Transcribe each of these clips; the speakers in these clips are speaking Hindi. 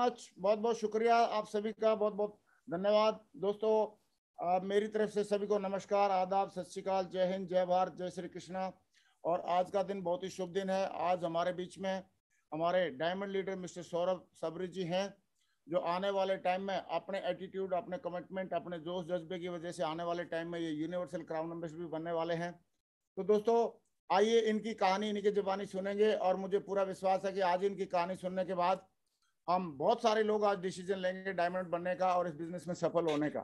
मच, बहुत बहुत शुक्रिया आप सभी का, बहुत बहुत धन्यवाद दोस्तों। मेरी तरफ से सभी को नमस्कार, आदाब, सत श्री अकाल, जय हिंद, जय भारत, जय श्री कृष्णा। और आज का दिन बहुत ही शुभ दिन है। आज हमारे बीच में हमारे diamond leader mister Saurabh Sabri जी हैं, जो आने वाले टाइम में अपने एटीट्यूड, अपने कमिटमेंट, अपने जोश जज्बे की वजह से आने वाले टाइम में ये यूनिवर्सल क्राउन एम्बेसडर भी बनने वाले हैं। तो दोस्तों आइए इनकी कहानी इनकी जुबानी सुनेंगे, और मुझे पूरा विश्वास है कि आज इनकी कहानी सुनने के बाद हम बहुत सारे लोग आज डिसीजन लेंगे डायमंड बनने का और इस बिजनेस में सफल होने का।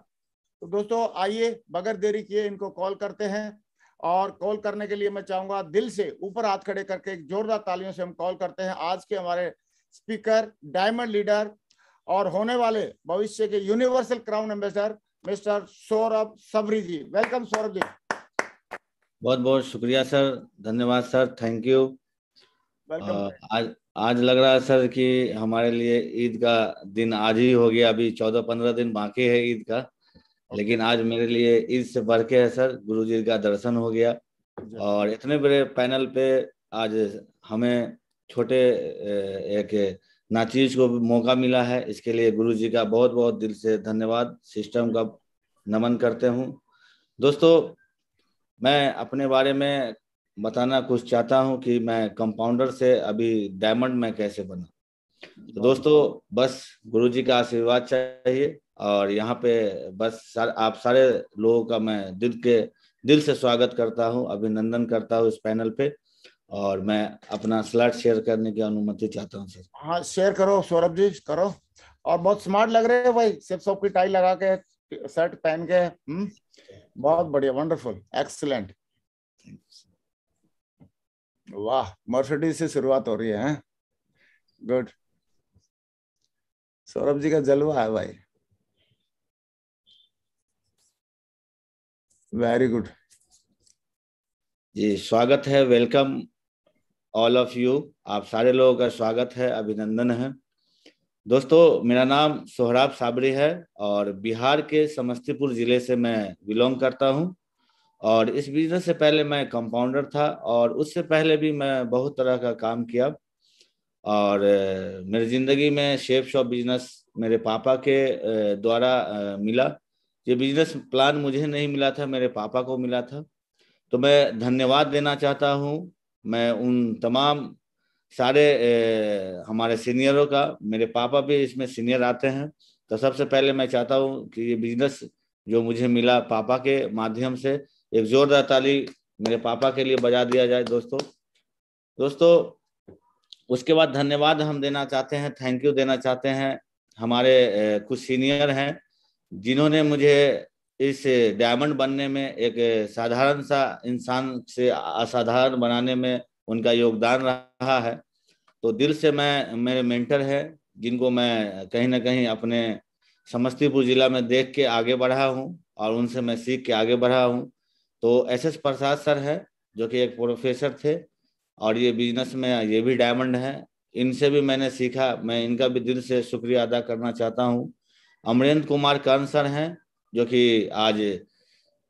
तो दोस्तों आइए बगैर देरी किए इनको कॉल करते हैं, और कॉल करने के लिए मैं चाहूंगा दिल से ऊपर हाथ खड़े करके एक जोरदार तालियों से हम कॉल करते हैं आज के हमारे स्पीकर, डायमंड लीडर और होने वाले भविष्य के universal crown ambassador mister Saurabh Sabri ji. Welcome Saurabh ji. बहुत बहुत शुक्रिया सर, धन्यवाद सर, थैंक यू। वेलकम। आज लग रहा है सर कि हमारे लिए ईद का दिन आज ही हो गया। अभी 14-15 दिन बाकी है ईद का, लेकिन आज मेरे लिए ईद से बढ़ के है सर, गुरुजी का दर्शन हो गया। और इतने बड़े पैनल पे आज हमें छोटे एक नाचीज को मौका मिला है, इसके लिए गुरुजी का बहुत बहुत दिल से धन्यवाद, सिस्टम का नमन करते हूँ। दोस्तों मैं अपने बारे में बताना कुछ चाहता हूं कि मैं कंपाउंडर से अभी डायमंड में कैसे बना। तो दोस्तों बस गुरुजी का आशीर्वाद चाहिए, और यहाँ पे बस आप सारे लोगों का मैं दिल से स्वागत करता हूं, अभिनंदन करता हूं इस पैनल पे। और मैं अपना स्लाइड शेयर करने की अनुमति चाहता हूं सर। हाँ शेयर करो सौरभ जी, करो। और बहुत स्मार्ट लग रहे हो भाई, सिर्फ सब की टाई लगा के, शर्ट पहन के। बहुत बढ़िया, वंडरफुल, एक्सीलेंट, वाह। मर्सिडीज से शुरुआत हो रही है, गुड। सौरभ जी का जलवा है भाई, वेरी गुड जी। स्वागत है, वेलकम ऑल ऑफ यू, आप सारे लोगों का स्वागत है, अभिनंदन है। दोस्तों मेरा नाम सोहराब साबरी है, और बिहार के समस्तीपुर जिले से मैं बिलोंग करता हूं। और इस बिजनेस से पहले मैं कंपाउंडर था, और उससे पहले भी मैं बहुत तरह का काम किया। और मेरी ज़िंदगी में शेफ शॉप बिजनेस मेरे पापा के द्वारा मिला। ये बिजनेस प्लान मुझे नहीं मिला था, मेरे पापा को मिला था। तो मैं धन्यवाद देना चाहता हूँ मैं उन तमाम सारे हमारे सीनियरों का। मेरे पापा भी इसमें सीनियर आते हैं। तो सबसे पहले मैं चाहता हूँ कि ये बिजनेस जो मुझे मिला पापा के माध्यम से, एक जोरदार ताली मेरे पापा के लिए बजा दिया जाए दोस्तों। उसके बाद धन्यवाद हम देना चाहते हैं, थैंक यू देना चाहते हैं हमारे कुछ सीनियर हैं, जिन्होंने मुझे इस डायमंड बनने में, एक साधारण सा इंसान से असाधारण बनाने में उनका योगदान रहा है। तो दिल से मैं, मेरे मेंटर हैं, जिनको मैं कहीं ना कहीं अपने समस्तीपुर जिला में देख के आगे बढ़ा हूँ, और उनसे मैं सीख के आगे बढ़ा हूँ। तो एस प्रसाद सर है, जो कि एक प्रोफेसर थे, और ये बिजनेस में ये भी डायमंड है, इनसे भी मैंने सीखा, मैं इनका भी दिल से शुक्रिया अदा करना चाहता हूँ। अमरेंद्र कुमार कर्ण सर हैं, जो कि आज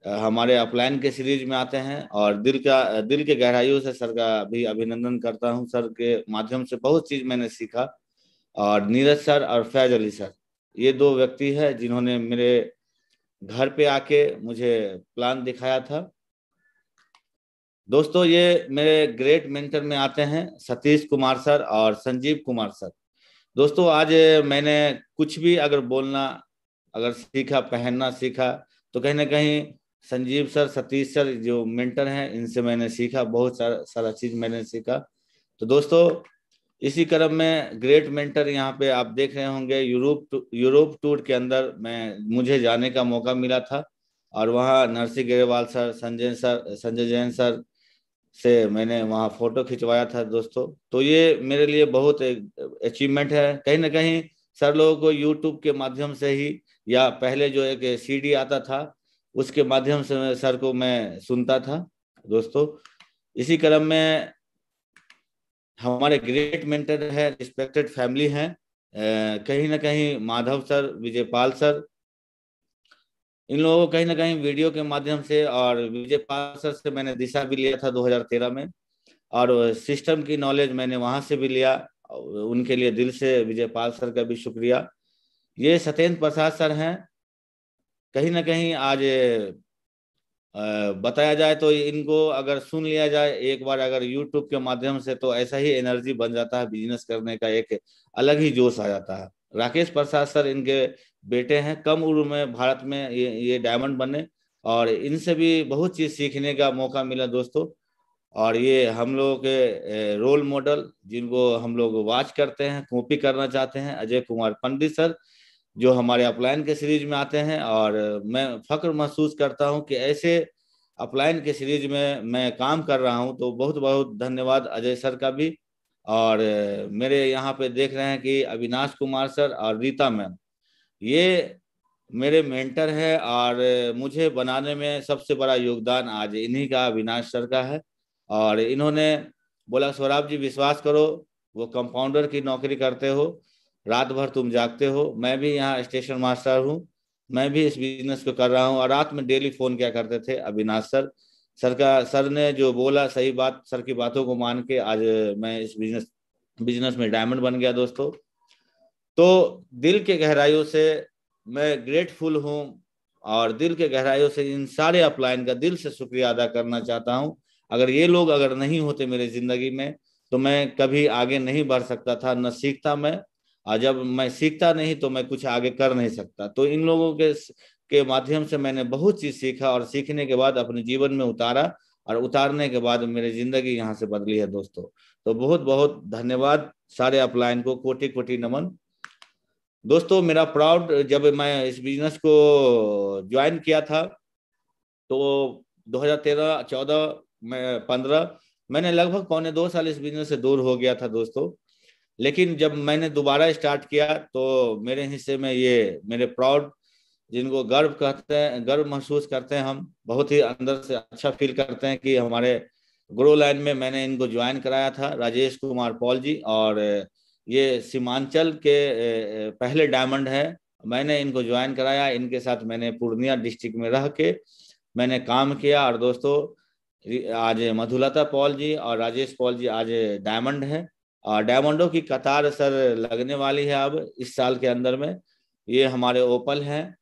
हमारे अपलाइन के सीरीज में आते हैं, और दिल के गहराइयों से सर का भी अभिनंदन करता हूं। सर के माध्यम से बहुत चीज मैंने सीखा। और नीरज सर और फैज अली सर, ये दो व्यक्ति हैं जिन्होंने मेरे घर पे आके मुझे प्लान दिखाया था। दोस्तों ये मेरे ग्रेट मेंटर में आते हैं सतीश कुमार सर और संजीव कुमार सर। दोस्तों आज मैंने कुछ भी अगर बोलना, अगर सीखा, पहनना सीखा, तो कहीं ना कहीं संजीव सर, सतीश सर जो मेंटर हैं, इनसे मैंने सीखा, बहुत सारा चीज मैंने सीखा। तो दोस्तों इसी क्रम में ग्रेट मेंटर यहाँ पे आप देख रहे होंगे, यूरोप टूर के अंदर मुझे जाने का मौका मिला था, और वहाँ नरसिंह ग्रेवाल सर, संजय जैन सर से मैंने वहाँ फोटो खिंचवाया था दोस्तों। तो ये मेरे लिए बहुत अचीवमेंट है। कहीं ना कहीं सर लोगों को यूट्यूब के माध्यम से ही, या पहले जो एक सीडी आता था उसके माध्यम से सर को मैं सुनता था दोस्तों। इसी क्रम में हमारे ग्रेट मेंटर है, रिस्पेक्टेड फैमिली हैं, कहीं ना कहीं माधव सर, विजयपाल सर, इन लोगों को कहीं ना कहीं वीडियो के माध्यम से, और विजयपाल सर से मैंने दिशा भी लिया था 2013 में, और सिस्टम की नॉलेज मैंने वहां से भी लिया। उनके लिए दिल से विजयपाल सर का भी शुक्रिया। ये सत्येंद्र प्रसाद सर हैं। कहीं ना कहीं आज बताया जाए तो इनको अगर सुन लिया जाए एक बार अगर यूट्यूब के माध्यम से, तो ऐसा ही एनर्जी बन जाता है, बिजनेस करने का एक अलग ही जोश आ जाता है। राकेश प्रसाद सर इनके बेटे हैं। कम उम्र में भारत में ये डायमंड बने और इनसे भी बहुत चीज सीखने का मौका मिला दोस्तों। और ये हम लोगों के रोल मॉडल जिनको हम लोग वॉच करते हैं, कॉपी करना चाहते हैं, अजय कुमार पंडित सर जो हमारे अपलाइन के सीरीज में आते हैं। और मैं फख्र महसूस करता हूं कि ऐसे अपलाइन के सीरीज में मैं काम कर रहा हूं, तो बहुत बहुत धन्यवाद अजय सर का भी। और मेरे यहाँ पे देख रहे हैं कि अविनाश कुमार सर और रीता मैम, ये मेरे मेंटर है और मुझे बनाने में सबसे बड़ा योगदान आज इन्हीं का, अविनाश सर का है। और इन्होंने बोला सौरभ जी विश्वास करो, वो कंपाउंडर की नौकरी करते हो, रात भर तुम जागते हो, मैं भी यहाँ स्टेशन मास्टर हूँ, मैं भी इस बिजनेस को कर रहा हूँ। और रात में डेली फोन किया करते थे अविनाश सर। सर ने जो बोला सही बात, सर की बातों को मान के आज मैं इस बिजनेस में डायमंड बन गया दोस्तों। तो दिल के गहराइयों से मैं ग्रेटफुल हूँ और दिल के गहराइयों से इन सारे अपलाइन का दिल से शुक्रिया अदा करना चाहता हूँ। अगर ये लोग अगर नहीं होते मेरे जिंदगी में तो मैं कभी आगे नहीं बढ़ सकता था, न सीखता मैं। और जब मैं सीखता नहीं तो मैं कुछ आगे कर नहीं सकता। तो इन लोगों के माध्यम से मैंने बहुत चीज सीखा और सीखने के बाद अपने जीवन में उतारा और उतारने के बाद मेरी जिंदगी यहाँ से बदली है दोस्तों। तो बहुत बहुत धन्यवाद सारे अपलाइन को, कोटि कोटि नमन दोस्तों। मेरा प्राउड, जब मैं इस बिजनेस को ज्वाइन किया था तो 2013, 14 में 15 मैंने लगभग 1.25 साल इस बिजनेस से दूर हो गया था दोस्तों। लेकिन जब मैंने दोबारा स्टार्ट किया तो मेरे हिस्से में ये मेरे प्राउड, जिनको गर्व कहते हैं, गर्व महसूस करते हैं, हम बहुत ही अंदर से अच्छा फील करते हैं कि हमारे ग्रो लाइन में मैंने इनको ज्वाइन कराया था, राजेश कुमार पॉल जी। और ये सीमांचल के पहले डायमंड है, मैंने इनको ज्वाइन कराया, इनके साथ मैंने पूर्णिया डिस्ट्रिक्ट में रह के मैंने काम किया। और दोस्तों आज मधुलता पॉल जी और राजेश पॉल जी आज डायमंड है और डायमंडों की कतार सर लगने वाली है अब इस साल के अंदर में। ये हमारे ओपल हैं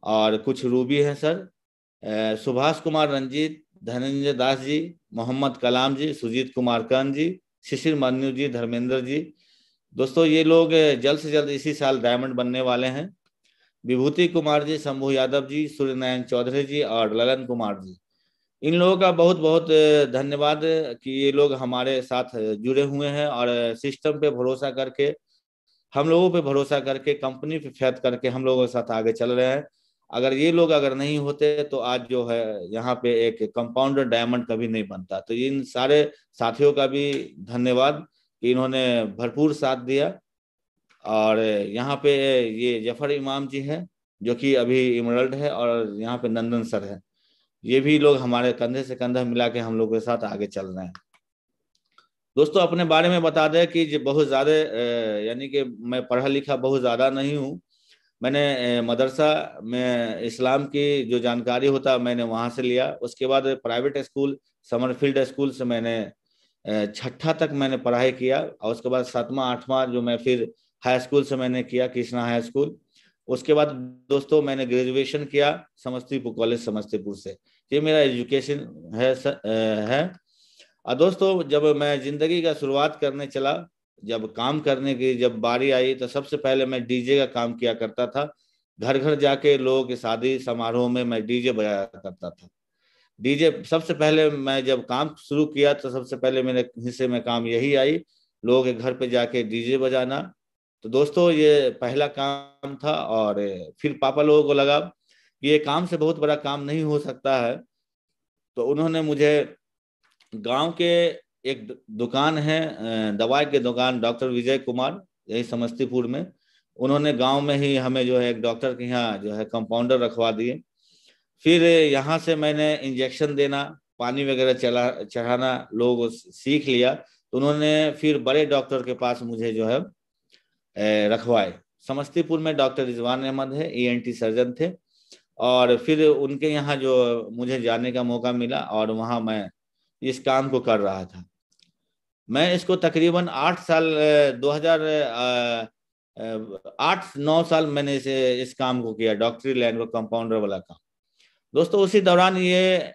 और कुछ रूबी हैं सर। सुभाष कुमार रंजीत, धनंजय दास जी, मोहम्मद कलाम जी, सुजीत कुमार कर्ण जी, शिशिर मन्यू जी, धर्मेंद्र जी। दोस्तों ये लोग जल्द से जल्द इसी साल डायमंड बनने वाले हैं। विभूति कुमार जी, शंभू यादव जी, सूर्यनारायण चौधरी जी और ललन कुमार जी, इन लोगों का बहुत बहुत धन्यवाद कि ये लोग हमारे साथ जुड़े हुए हैं और सिस्टम पे भरोसा करके, हम लोगों पे भरोसा करके, कंपनी पे फेथ करके हम लोगों के साथ आगे चल रहे हैं। अगर ये लोग अगर नहीं होते तो आज जो है यहाँ पे एक कंपाउंडर डायमंड कभी नहीं बनता। तो इन सारे साथियों का भी धन्यवाद कि इन्होंने भरपूर साथ दिया। और यहाँ पे ये जफर इमाम जी हैं जो कि अभी इमरल्ड है, और यहाँ पे नंदन सर है। ये भी लोग हमारे कंधे से कंधा मिला के हम लोग के साथ आगे चल रहे हैं। दोस्तों अपने बारे में बता दें कि जो बहुत ज़्यादा यानी कि मैं पढ़ा लिखा बहुत ज़्यादा नहीं हूँ। मैंने मदरसा में इस्लाम की जो जानकारी होता मैंने वहाँ से लिया। उसके बाद प्राइवेट स्कूल समरफील्ड स्कूल से मैंने 6ठा तक मैंने पढ़ाई किया। और उसके बाद 7वां 8वां जो मैं फिर हाई स्कूल से मैंने किया, कृष्णा हाई स्कूल। उसके बाद दोस्तों मैंने ग्रेजुएशन किया समस्तीपुर कॉलेज समस्तीपुर से। ये मेरा एजुकेशन है। और दोस्तों जब मैं जिंदगी का शुरुआत करने चला, जब काम करने की जब बारी आई, तो सबसे पहले मैं डीजे का काम किया करता था। घर घर जाके लोगों की शादी समारोह में मैं डीजे बजाया करता था। डीजे सबसे पहले मैं जब काम शुरू किया तो सबसे पहले मेरे हिस्से में काम यही आई, लोगों के घर पे जाके डीजे बजाना। तो दोस्तों ये पहला काम था। और फिर पापा लोगों को लगा कि ये काम से बहुत बड़ा काम नहीं हो सकता है, तो उन्होंने मुझे गांव के एक दुकान है, दवाई की दुकान, डॉक्टर विजय कुमार, यही समस्तीपुर में, उन्होंने गांव में ही हमें जो है एक डॉक्टर के यहाँ जो है कंपाउंडर रखवा दिए। फिर यहाँ से मैंने इंजेक्शन देना, पानी वगैरह चढ़ाना लोगों को सीख लिया। तो उन्होंने फिर बड़े डॉक्टर के पास मुझे जो है रखवाए। समस्तीपुर में डॉक्टर रिजवान अहमद है, ENT सर्जन थे। और फिर उनके यहाँ जो मुझे जाने का मौका मिला और वहाँ मैं इस काम को कर रहा था। मैं इसको तकरीबन 8 साल 2008-9 साल मैंने इस काम को किया, डॉक्टरी लाइन को, कंपाउंडर वाला काम। दोस्तों उसी दौरान ये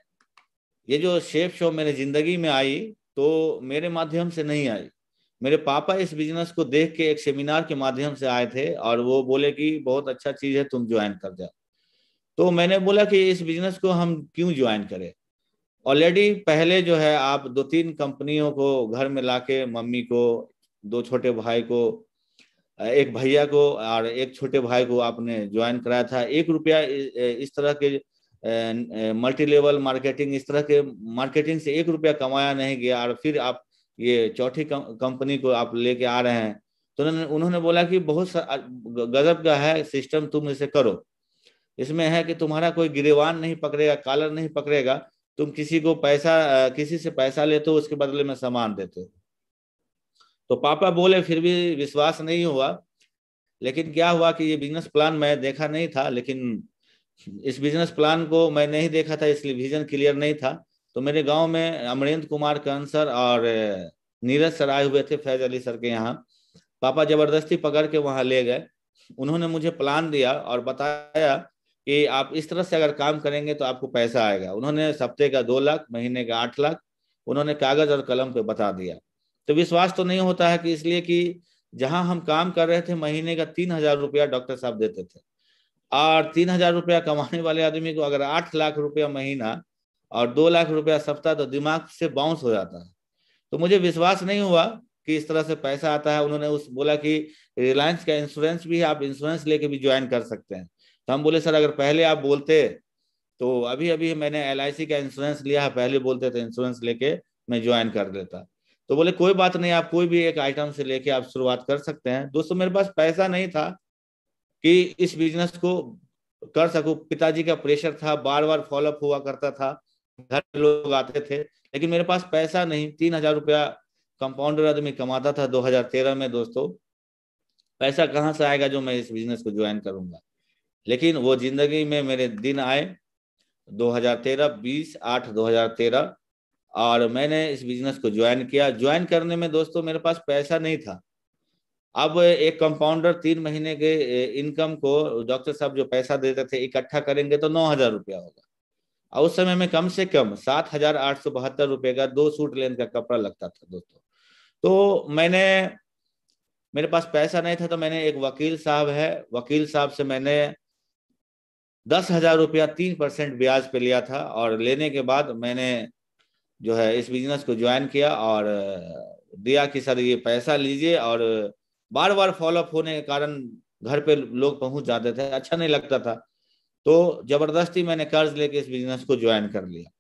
जो शेफ शो मेरे जिंदगी में आई, तो मेरे माध्यम से नहीं आई। मेरे पापा इस बिजनेस को देख के एक सेमिनार के माध्यम से आए थे और वो बोले कि बहुत अच्छा चीज है, तुम ज्वाइन कर जाओ। तो मैंने बोला कि इस बिजनेस को हम क्यों ज्वाइन करें। ऑलरेडी पहले जो है आप 2-3 कंपनियों को घर में लाके, मम्मी को, 2 छोटे भाई को, एक भैया को और एक छोटे भाई को आपने ज्वाइन कराया था। 1 रुपया इस तरह के मल्टी लेवल मार्केटिंग, इस तरह के मार्केटिंग से 1 रुपया कमाया नहीं गया, और फिर आप ये चौथी कंपनी को आप लेके आ रहे हैं। तो उन्होंने बोला कि बहुत गजब का है सिस्टम, तुम इसे करो। इसमें है कि तुम्हारा कोई गिरेबान नहीं पकड़ेगा, कॉलर नहीं पकड़ेगा, तुम किसी से पैसा लेते हो, उसके बदले में सामान देते हो। तो पापा बोले, फिर भी विश्वास नहीं हुआ। लेकिन क्या हुआ कि ये बिजनेस प्लान मैं देखा नहीं था, लेकिन इस बिजनेस प्लान को मैं नहीं देखा था, इसलिए विजन क्लियर नहीं था। तो मेरे गांव में अमरेंद्र कुमार कंसर और नीरज सर आए हुए थे, फैज अली सर के यहाँ। पापा जबरदस्ती पकड़ के वहां ले गए। उन्होंने मुझे प्लान दिया और बताया कि आप इस तरह से अगर काम करेंगे तो आपको पैसा आएगा। उन्होंने हफ्ते का 2 लाख, महीने का 8 लाख उन्होंने कागज और कलम पे बता दिया। तो विश्वास तो नहीं होता है कि, इसलिए कि जहां हम काम कर रहे थे महीने का 3,000 रुपया डॉक्टर साहब देते थे, और 3,000 रुपया कमाने वाले आदमी को अगर 8 लाख रुपया महीना और 2 लाख रुपया सप्ताह, तो दिमाग से बाउंस हो जाता है। तो मुझे विश्वास नहीं हुआ कि इस तरह से पैसा आता है। उन्होंने बोला कि रिलायंस का इंश्योरेंस भी है, आप इंश्योरेंस लेके भी ज्वाइन कर सकते हैं। तो हम बोले, सर अगर पहले आप बोलते तो अभी अभी मैंने LIC का इंश्योरेंस लिया है, पहले बोलते थे इंश्योरेंस लेके मैं ज्वाइन कर लेता। तो बोले कोई बात नहीं, आप कोई भी एक आइटम से लेके आप शुरुआत कर सकते हैं। दोस्तों मेरे पास पैसा नहीं था कि इस बिजनेस को कर सकूं। पिताजी का प्रेशर था, बार बार फॉलोअप हुआ करता था, घर लोग आते थे, लेकिन मेरे पास पैसा नहीं। 3,000 रुपया कंपाउंडर आदमी कमाता था 2013 में। दोस्तों पैसा कहाँ से आएगा जो मैं इस बिजनेस को ज्वाइन करूंगा। लेकिन वो जिंदगी में मेरे दिन आए 2013, 20 8 2013, और मैंने इस बिजनेस को ज्वाइन किया। ज्वाइन करने में दोस्तों मेरे पास पैसा नहीं था। अब एक कंपाउंडर 3 महीने के इनकम को डॉक्टर साहब जो पैसा देते थे इकट्ठा करेंगे तो 9,000 रुपया होगा, और उस समय में कम से कम 7,872 रुपये का 2 सूट लेने का कपड़ा लगता था दोस्तों। तो मेरे पास पैसा नहीं था, तो मैंने एक वकील साहब से मैंने 10,000 रुपया 3% ब्याज पे लिया था, और लेने के बाद मैंने जो है इस बिजनेस को ज्वाइन किया और दिया कि सर ये पैसा लीजिए। और बार बार फॉलोअप होने के कारण घर पे लोग पहुंच जाते थे, अच्छा नहीं लगता था। तो जबरदस्ती मैंने कर्ज लेके इस बिजनेस को ज्वाइन कर लिया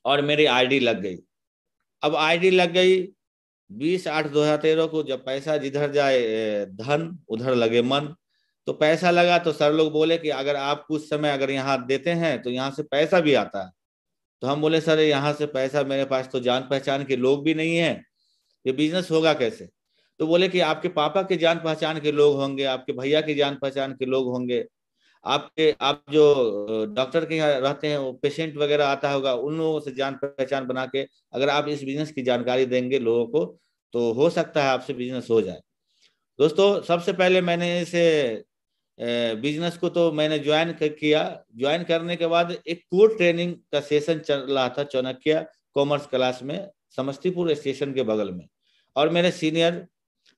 और मेरी आईडी लग गई। अब आईडी लग गई 20 8 2013 को। जब पैसा जिधर जाए धन उधर लगे मन। तो पैसा लगा तो सर लोग बोले कि अगर आप कुछ समय अगर यहाँ देते हैं तो यहाँ से पैसा भी आता है। तो हम बोले सर यहाँ से पैसा, मेरे पास तो जान पहचान के लोग भी नहीं है, ये बिजनेस होगा कैसे। तो बोले कि आपके पापा के जान पहचान के लोग होंगे, आपके भैया के जान पहचान के लोग होंगे, आप जो डॉक्टर के यहाँ रहते हैं वो पेशेंट वगैरह आता होगा, उन लोगों से जान पहचान बना के अगर आप इस बिजनेस की जानकारी देंगे लोगों को तो हो सकता है आपसे बिजनेस हो जाए। दोस्तों सबसे पहले मैंने इसे बिजनेस को तो मैंने ज्वाइन किया। ज्वाइन करने के बाद एक कोर ट्रेनिंग का सेशन चल रहा था चाणक्य कॉमर्स क्लास में, समस्तीपुर स्टेशन के बगल में, और मेरे सीनियर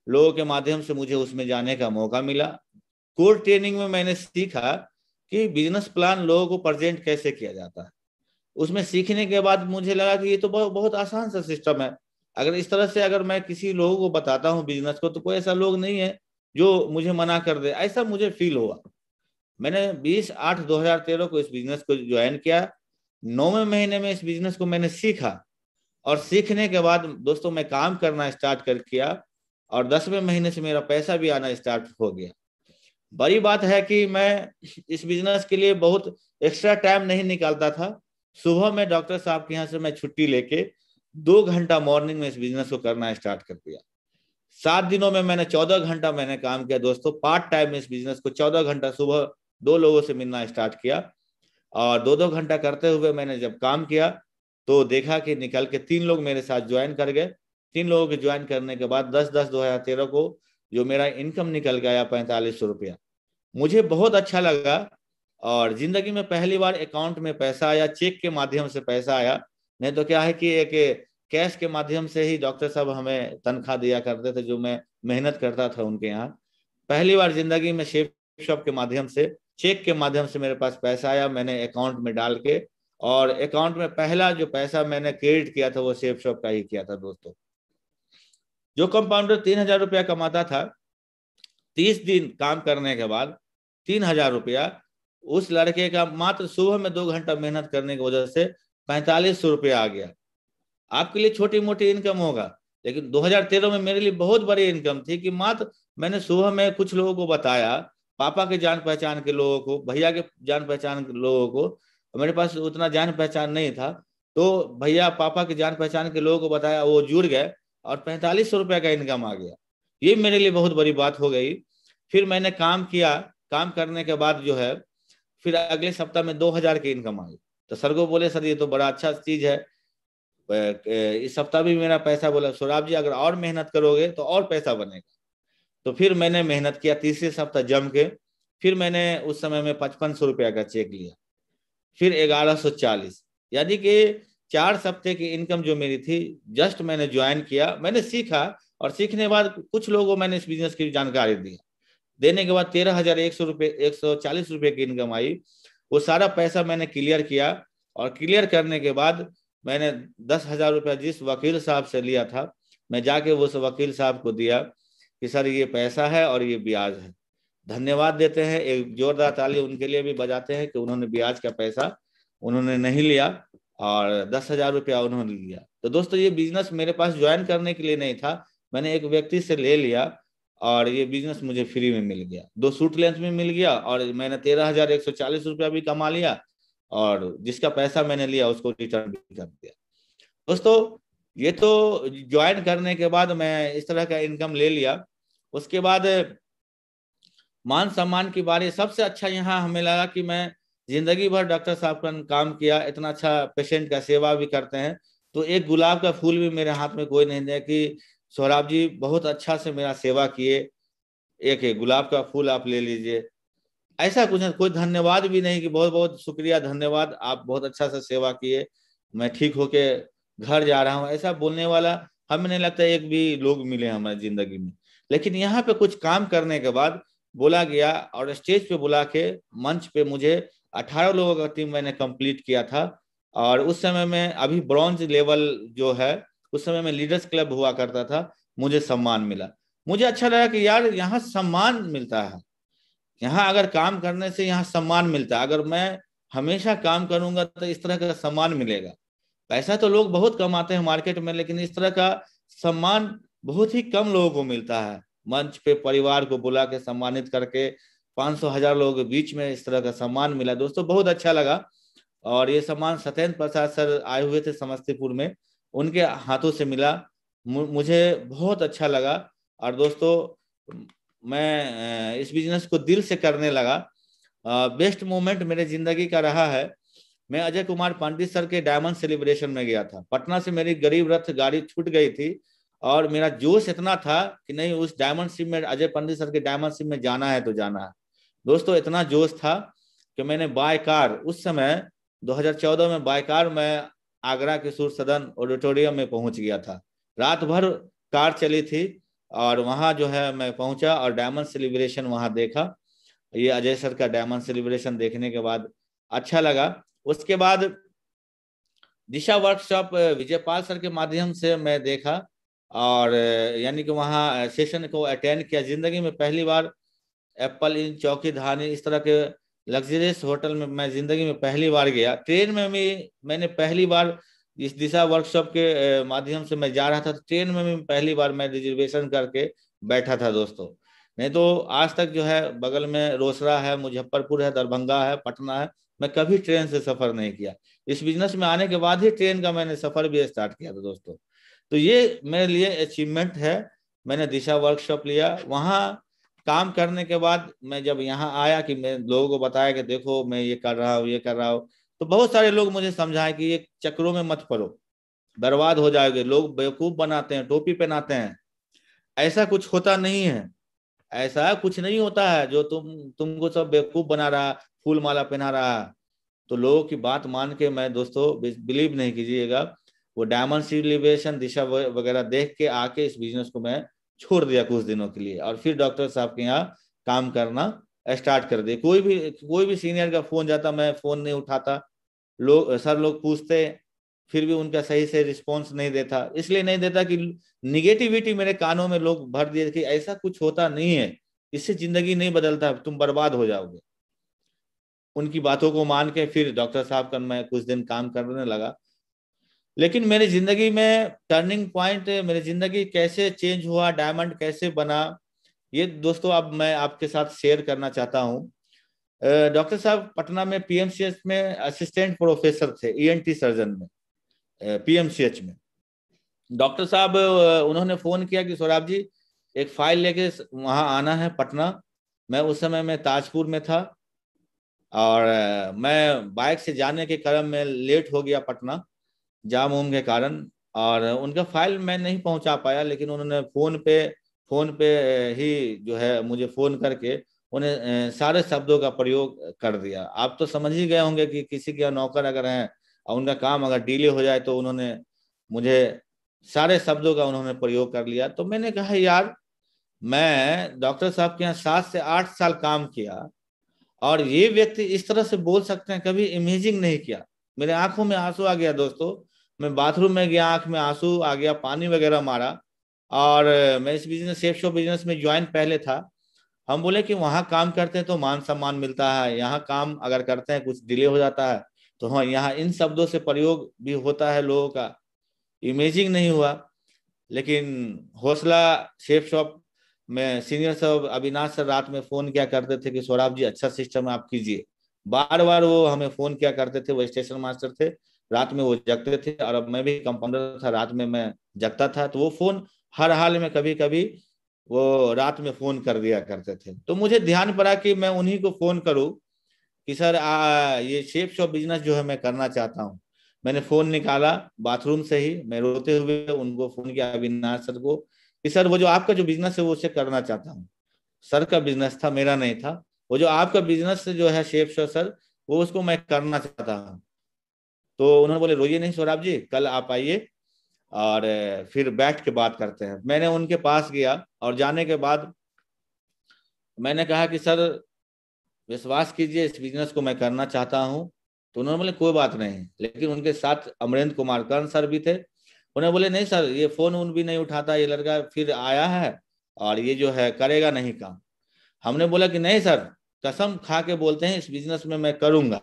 लोगों के माध्यम से मुझे उसमें जाने का मौका मिला। कोर ट्रेनिंग में मैंने सीखा कि बिजनेस प्लान लोगों को प्रेजेंट कैसे किया जाता है। उसमें सीखने के बाद मुझे लगा कि ये तो बहुत आसान सा सिस्टम है। अगर इस तरह से अगर मैं किसी लोगों को बताता हूँ बिजनेस को, तो कोई ऐसा लोग नहीं है जो मुझे मना कर दे, ऐसा मुझे फील हुआ। मैंने 20 8 2013 को इस बिजनेस को ज्वाइन किया। 9वें महीने में इस बिजनेस को मैंने सीखा, और सीखने के बाद दोस्तों मैं काम करना स्टार्ट कर किया, और 10वें महीने से मेरा पैसा भी आना स्टार्ट हो गया। बड़ी बात है कि मैं इस बिजनेस के लिए बहुत एक्स्ट्रा टाइम नहीं निकालता था। सुबह में डॉक्टर साहब के यहाँ से मैं छुट्टी लेके 2 घंटा मॉर्निंग में इस बिजनेस को करना स्टार्ट कर दिया। 7 दिनों में मैंने 14 घंटा मैंने काम किया दोस्तों। पार्ट टाइम में इस बिजनेस को 14 घंटा सुबह 2 लोगों से मिलना स्टार्ट किया, और 2-2 घंटा करते हुए मैंने जब काम किया तो देखा कि निकल के 3 लोग मेरे साथ ज्वाइन कर गए, 3 लोगों के ज्वाइन करने के बाद 10/10/2013 को जो मेरा इनकम निकल गया 4500 रुपया, मुझे बहुत अच्छा लगा। और जिंदगी में पहली बार अकाउंट में पैसा आया, चेक के माध्यम से पैसा आया। नहीं तो क्या है कि एक कैश के माध्यम से ही डॉक्टर साहब हमें तनख्वाह दिया करते थे, जो मैं मेहनत करता था उनके यहाँ। पहली बार जिंदगी में शेप शॉप के माध्यम से, चेक के माध्यम से मेरे पास पैसा आया, मैंने अकाउंट में डाल के। और अकाउंट में पहला जो पैसा मैंने क्रेडिट किया था वो शेप शॉप का ही किया था दोस्तों। जो कंपाउंडर 3000 रुपया कमाता था, 30 दिन काम करने के बाद 3000 रुपया, उस लड़के का मात्र सुबह में 2 घंटा मेहनत करने की वजह से 4500 रुपया आ गया। आपके लिए छोटी मोटी इनकम होगा, लेकिन 2013 में मेरे लिए बहुत बड़ी इनकम थी कि मात्र मैंने सुबह में कुछ लोगों को बताया, पापा के जान पहचान के लोगों को, भैया के जान पहचान के लोगों को। मेरे पास उतना जान पहचान नहीं था, तो भैया पापा के जान पहचान के लोगों को बताया, वो जुड़ गए और 4500 रुपया का इनकम आ गया। ये मेरे लिए बहुत बड़ी बात हो गई। फिर मैंने काम किया, काम करने के बाद जो है फिर अगले सप्ताह में 2000 की इनकम आई। तो सर को बोले, सर ये तो बड़ा अच्छा चीज है, इस सप्ताह भी मेरा पैसा। बोला, सौराब जी अगर और मेहनत करोगे तो और पैसा बनेगा। तो फिर मैंने मेहनत किया, तीसरे सप्ताह जम के फिर मैंने उस समय में 5500 रुपया का चेक लिया, फिर 1140, यानी कि 4 सप्ताह की इनकम जो मेरी थी। जस्ट मैंने ज्वाइन किया, मैंने सीखा, और सीखने के बाद कुछ लोगों को मैंने इस बिजनेस की जानकारी दी। देने के बाद 13,100 रुपये 140 रुपये की इनकम आई। वो सारा पैसा मैंने क्लियर किया, और क्लियर करने के बाद मैंने 10,000 रुपया जिस वकील साहब से लिया था, मैं जाके उस वकील साहब को दिया कि सर ये पैसा है और ये ब्याज है। धन्यवाद देते हैं, एक जोरदार ताली उनके लिए भी बजाते हैं कि उन्होंने ब्याज का पैसा उन्होंने नहीं लिया और 10,000 रुपया उन्होंने लिया। तो दोस्तों ये बिजनेस मेरे पास ज्वाइन करने के लिए नहीं था, मैंने एक व्यक्ति से ले लिया और ये बिजनेस मुझे फ्री में मिल गया। 2 सूट लेंथ में मिल गया और मैंने 13,140 रुपया भी कमा लिया, और जिसका पैसा मैंने लिया उसको रिटर्न भी कर दिया। दोस्तों ये तो ज्वाइन करने के बाद मैं इस तरह का इनकम ले लिया। उसके बाद मान सम्मान की बारी। सबसे अच्छा यहाँ हमें लगा कि मैं जिंदगी भर डॉक्टर साहब का काम किया, इतना अच्छा पेशेंट का सेवा भी करते हैं, तो एक गुलाब का फूल भी मेरे हाथ में कोई नहीं दिया कि सौराब जी बहुत अच्छा से मेरा सेवा किए, एक गुलाब का फूल आप ले लीजिए। ऐसा कुछ नहीं, कोई धन्यवाद भी नहीं कि बहुत बहुत शुक्रिया, धन्यवाद, आप बहुत अच्छा से सेवा किए, मैं ठीक होके घर जा रहा हूँ, ऐसा बोलने वाला हमें नहीं लगता एक भी लोग मिले हमारी जिंदगी में। लेकिन यहाँ पे कुछ काम करने के बाद बोला गया और स्टेज पे बुला के मंच पे मुझे 18 लोगों का टीम मैंने कंप्लीट किया था। और उस समय में अभी ब्रॉन्ज लेवल जो है, उस समय में लीडर्स क्लब हुआ करता था, मुझे सम्मान मिला। मुझे अच्छा लगा कि यार यहाँ सम्मान मिलता है, यहाँ अगर काम करने से यहाँ सम्मान मिलता है, अगर मैं हमेशा काम करूंगा तो इस तरह का सम्मान मिलेगा। पैसा तो लोग बहुत कमाते हैं मार्केट में, लेकिन इस तरह का सम्मान बहुत ही कम लोगों को मिलता है। मंच पे परिवार को बुला के सम्मानित करके 500,000 लोगों के बीच में इस तरह का सम्मान मिला दोस्तों, बहुत अच्छा लगा। और ये सम्मान सत्येंद्र प्रसाद सर आए हुए थे समस्तीपुर में, उनके हाथों से मिला, मुझे बहुत अच्छा लगा। और दोस्तों मैं इस बिजनेस को दिल से करने लगा। बेस्ट मोमेंट मेरे जिंदगी का रहा है, मैं अजय कुमार पंडित सर के डायमंड सेलिब्रेशन में गया था। पटना से मेरी गरीब रथ गाड़ी छूट गई थी और मेरा जोश इतना था कि नहीं, उस डायमंड शिप में, अजय पंडित सर के डायमंड शिप में जाना है तो जाना है। दोस्तों इतना जोश था कि मैंने बाय कार, उस समय 2014 में बाय कार मैं आगरा के सूर सदन ऑडिटोरियम में पहुंच गया था। रात भर कार चली थी और वहां जो है मैं पहुंचा और डायमंड सेलिब्रेशन वहां देखा। ये अजय सर का डायमंड सेलिब्रेशन देखने के बाद अच्छा लगा। उसके बाद दिशा वर्कशॉप विजयपाल सर के माध्यम से मैं देखा और यानी कि वहाँ सेशन को अटेंड किया। जिंदगी में पहली बार एप्पल इन, चौकी धानी, इस तरह के लग्जरियस होटल में मैं जिंदगी में पहली बार गया। ट्रेन में भी मैंने पहली बार इस दिशा वर्कशॉप के माध्यम से मैं जा रहा था, तो ट्रेन में भी पहली बार मैं रिजर्वेशन करके बैठा था दोस्तों। नहीं तो आज तक जो है बगल में रोसड़ा है, मुजफ्फरपुर है, दरभंगा है, पटना है, मैं कभी ट्रेन से सफर नहीं किया। इस बिजनेस में आने के बाद ही ट्रेन का मैंने सफर भी स्टार्ट किया था दोस्तों। तो ये मेरे लिए अचीवमेंट है। मैंने दिशा वर्कशॉप लिया, वहाँ काम करने के बाद मैं जब यहाँ आया कि मैं लोगों को बताया कि देखो मैं ये कर रहा हूँ, ये कर रहा हूँ, तो बहुत सारे लोग मुझे समझाए कि ये चक्रों में मत पड़ो, बर्बाद हो जाओगे, लोग बेवकूफ बनाते हैं, टोपी पहनाते हैं। ऐसा कुछ होता नहीं है, ऐसा कुछ नहीं होता है जो तुमको सब बेवकूफ बना रहा, फूल माला पहना रहा। तो लोगों की बात मान के मैं दोस्तों बिलीव नहीं कीजिएगा। वो डायमंड सिविलाइजेशन दिशा वगैरह देख के आके इस बिजनेस को मैं छोड़ दिया कुछ दिनों के लिए, और फिर डॉक्टर साहब के यहाँ काम करना स्टार्ट कर दिया। कोई भी सीनियर का फोन जाता, मैं फोन नहीं उठाता। लोग पूछते, फिर भी उनका सही से रिस्पॉन्स नहीं देता। इसलिए नहीं देता कि निगेटिविटी मेरे कानों में लोग भर दिए कि ऐसा कुछ होता नहीं है, इससे जिंदगी नहीं बदलता, तुम बर्बाद हो जाओगे। उनकी बातों को मान के फिर डॉक्टर साहब का मैं कुछ दिन काम करने लगा। लेकिन मेरी जिंदगी में टर्निंग पॉइंट, मेरी जिंदगी कैसे चेंज हुआ, डायमंड कैसे बना, ये दोस्तों अब मैं आपके साथ शेयर करना चाहता हूँ। डॉक्टर साहब पटना में पीएमसीएच में असिस्टेंट प्रोफेसर थे, ईएनटी सर्जन में, पीएमसीएच में। डॉक्टर साहब उन्होंने फोन किया कि सौरभ जी एक फाइल लेके वहां आना है पटना। मैं उस समय में ताजपुर में था, और मैं बाइक से जाने के क्रम में लेट हो गया पटना, जाम उम के कारण, और उनका फाइल मैं नहीं पहुंचा पाया। लेकिन उन्होंने फोन पे ही जो है मुझे फोन करके उन्हें सारे शब्दों का प्रयोग कर दिया। आप तो समझ ही गए होंगे कि किसी के नौकर अगर हैं और उनका काम अगर डिले हो जाए तो उन्होंने मुझे सारे शब्दों का उन्होंने प्रयोग कर लिया। तो मैंने कहा यार, मैं डॉक्टर साहब के यहाँ 7 से 8 साल काम किया, और ये व्यक्ति इस तरह से बोल सकते हैं, कभी इमेजिंग नहीं किया। मेरे आंखों में आंसू आ गया दोस्तों। मैं बाथरूम में गया, आंख में आंसू आ गया, पानी वगैरह मारा। और मैं इस बिजनेस, सेफ शॉप बिजनेस में ज्वाइन पहले था। हम बोले कि वहां काम करते हैं तो मान सम्मान मिलता है, यहाँ काम अगर करते हैं कुछ डिले हो जाता है। तो हाँ, यहाँ इन शब्दों से प्रयोग भी होता है लोगों का। इमेजिंग नहीं हुआ। लेकिन हौसला, शेफ शॉप में सीनियर साहब अविनाश सर रात में फोन किया करते थे कि सौरभ जी अच्छा सिस्टम आप कीजिए। बार बार वो हमें फोन किया करते थे। वो स्टेशन मास्टर थे, रात में वो जगते थे, और अब मैं भी कंपाउंडर था, रात में मैं जगता था। तो वो फोन हर हाल में कभी कभी वो रात में फोन कर दिया करते थे। तो मुझे ध्यान पड़ा कि मैं उन्हीं को फोन करूं कि सर ये शेफ शॉप बिजनेस जो है मैं करना चाहता हूँ। मैंने फोन निकाला बाथरूम से ही, मैं रोते हुए उनको फोन किया, अविनाश सर को, कि सर वो जो आपका जो बिजनेस है वो उसे करना चाहता हूँ। सर का बिजनेस था, मेरा नहीं था। वो जो आपका बिजनेस जो है शेफ शॉप सर, वो उसको मैं करना चाहता हूँ। तो उन्होंने बोले रोइए नहीं सौरभ जी, कल आप आइए और फिर बैठ के बात करते हैं। मैंने उनके पास गया, और जाने के बाद मैंने कहा कि सर विश्वास कीजिए, इस बिजनेस को मैं करना चाहता हूँ। तो उन्होंने बोले कोई बात नहीं। लेकिन उनके साथ अमरेंद्र कुमार कर्ण सर भी थे। उन्हें बोले नहीं सर, ये फोन उन भी नहीं उठाता, ये लड़का फिर आया है और ये जो है करेगा नहीं काम। हमने बोला कि नहीं सर, कसम खा के बोलते हैं इस बिजनेस में मैं करूंगा।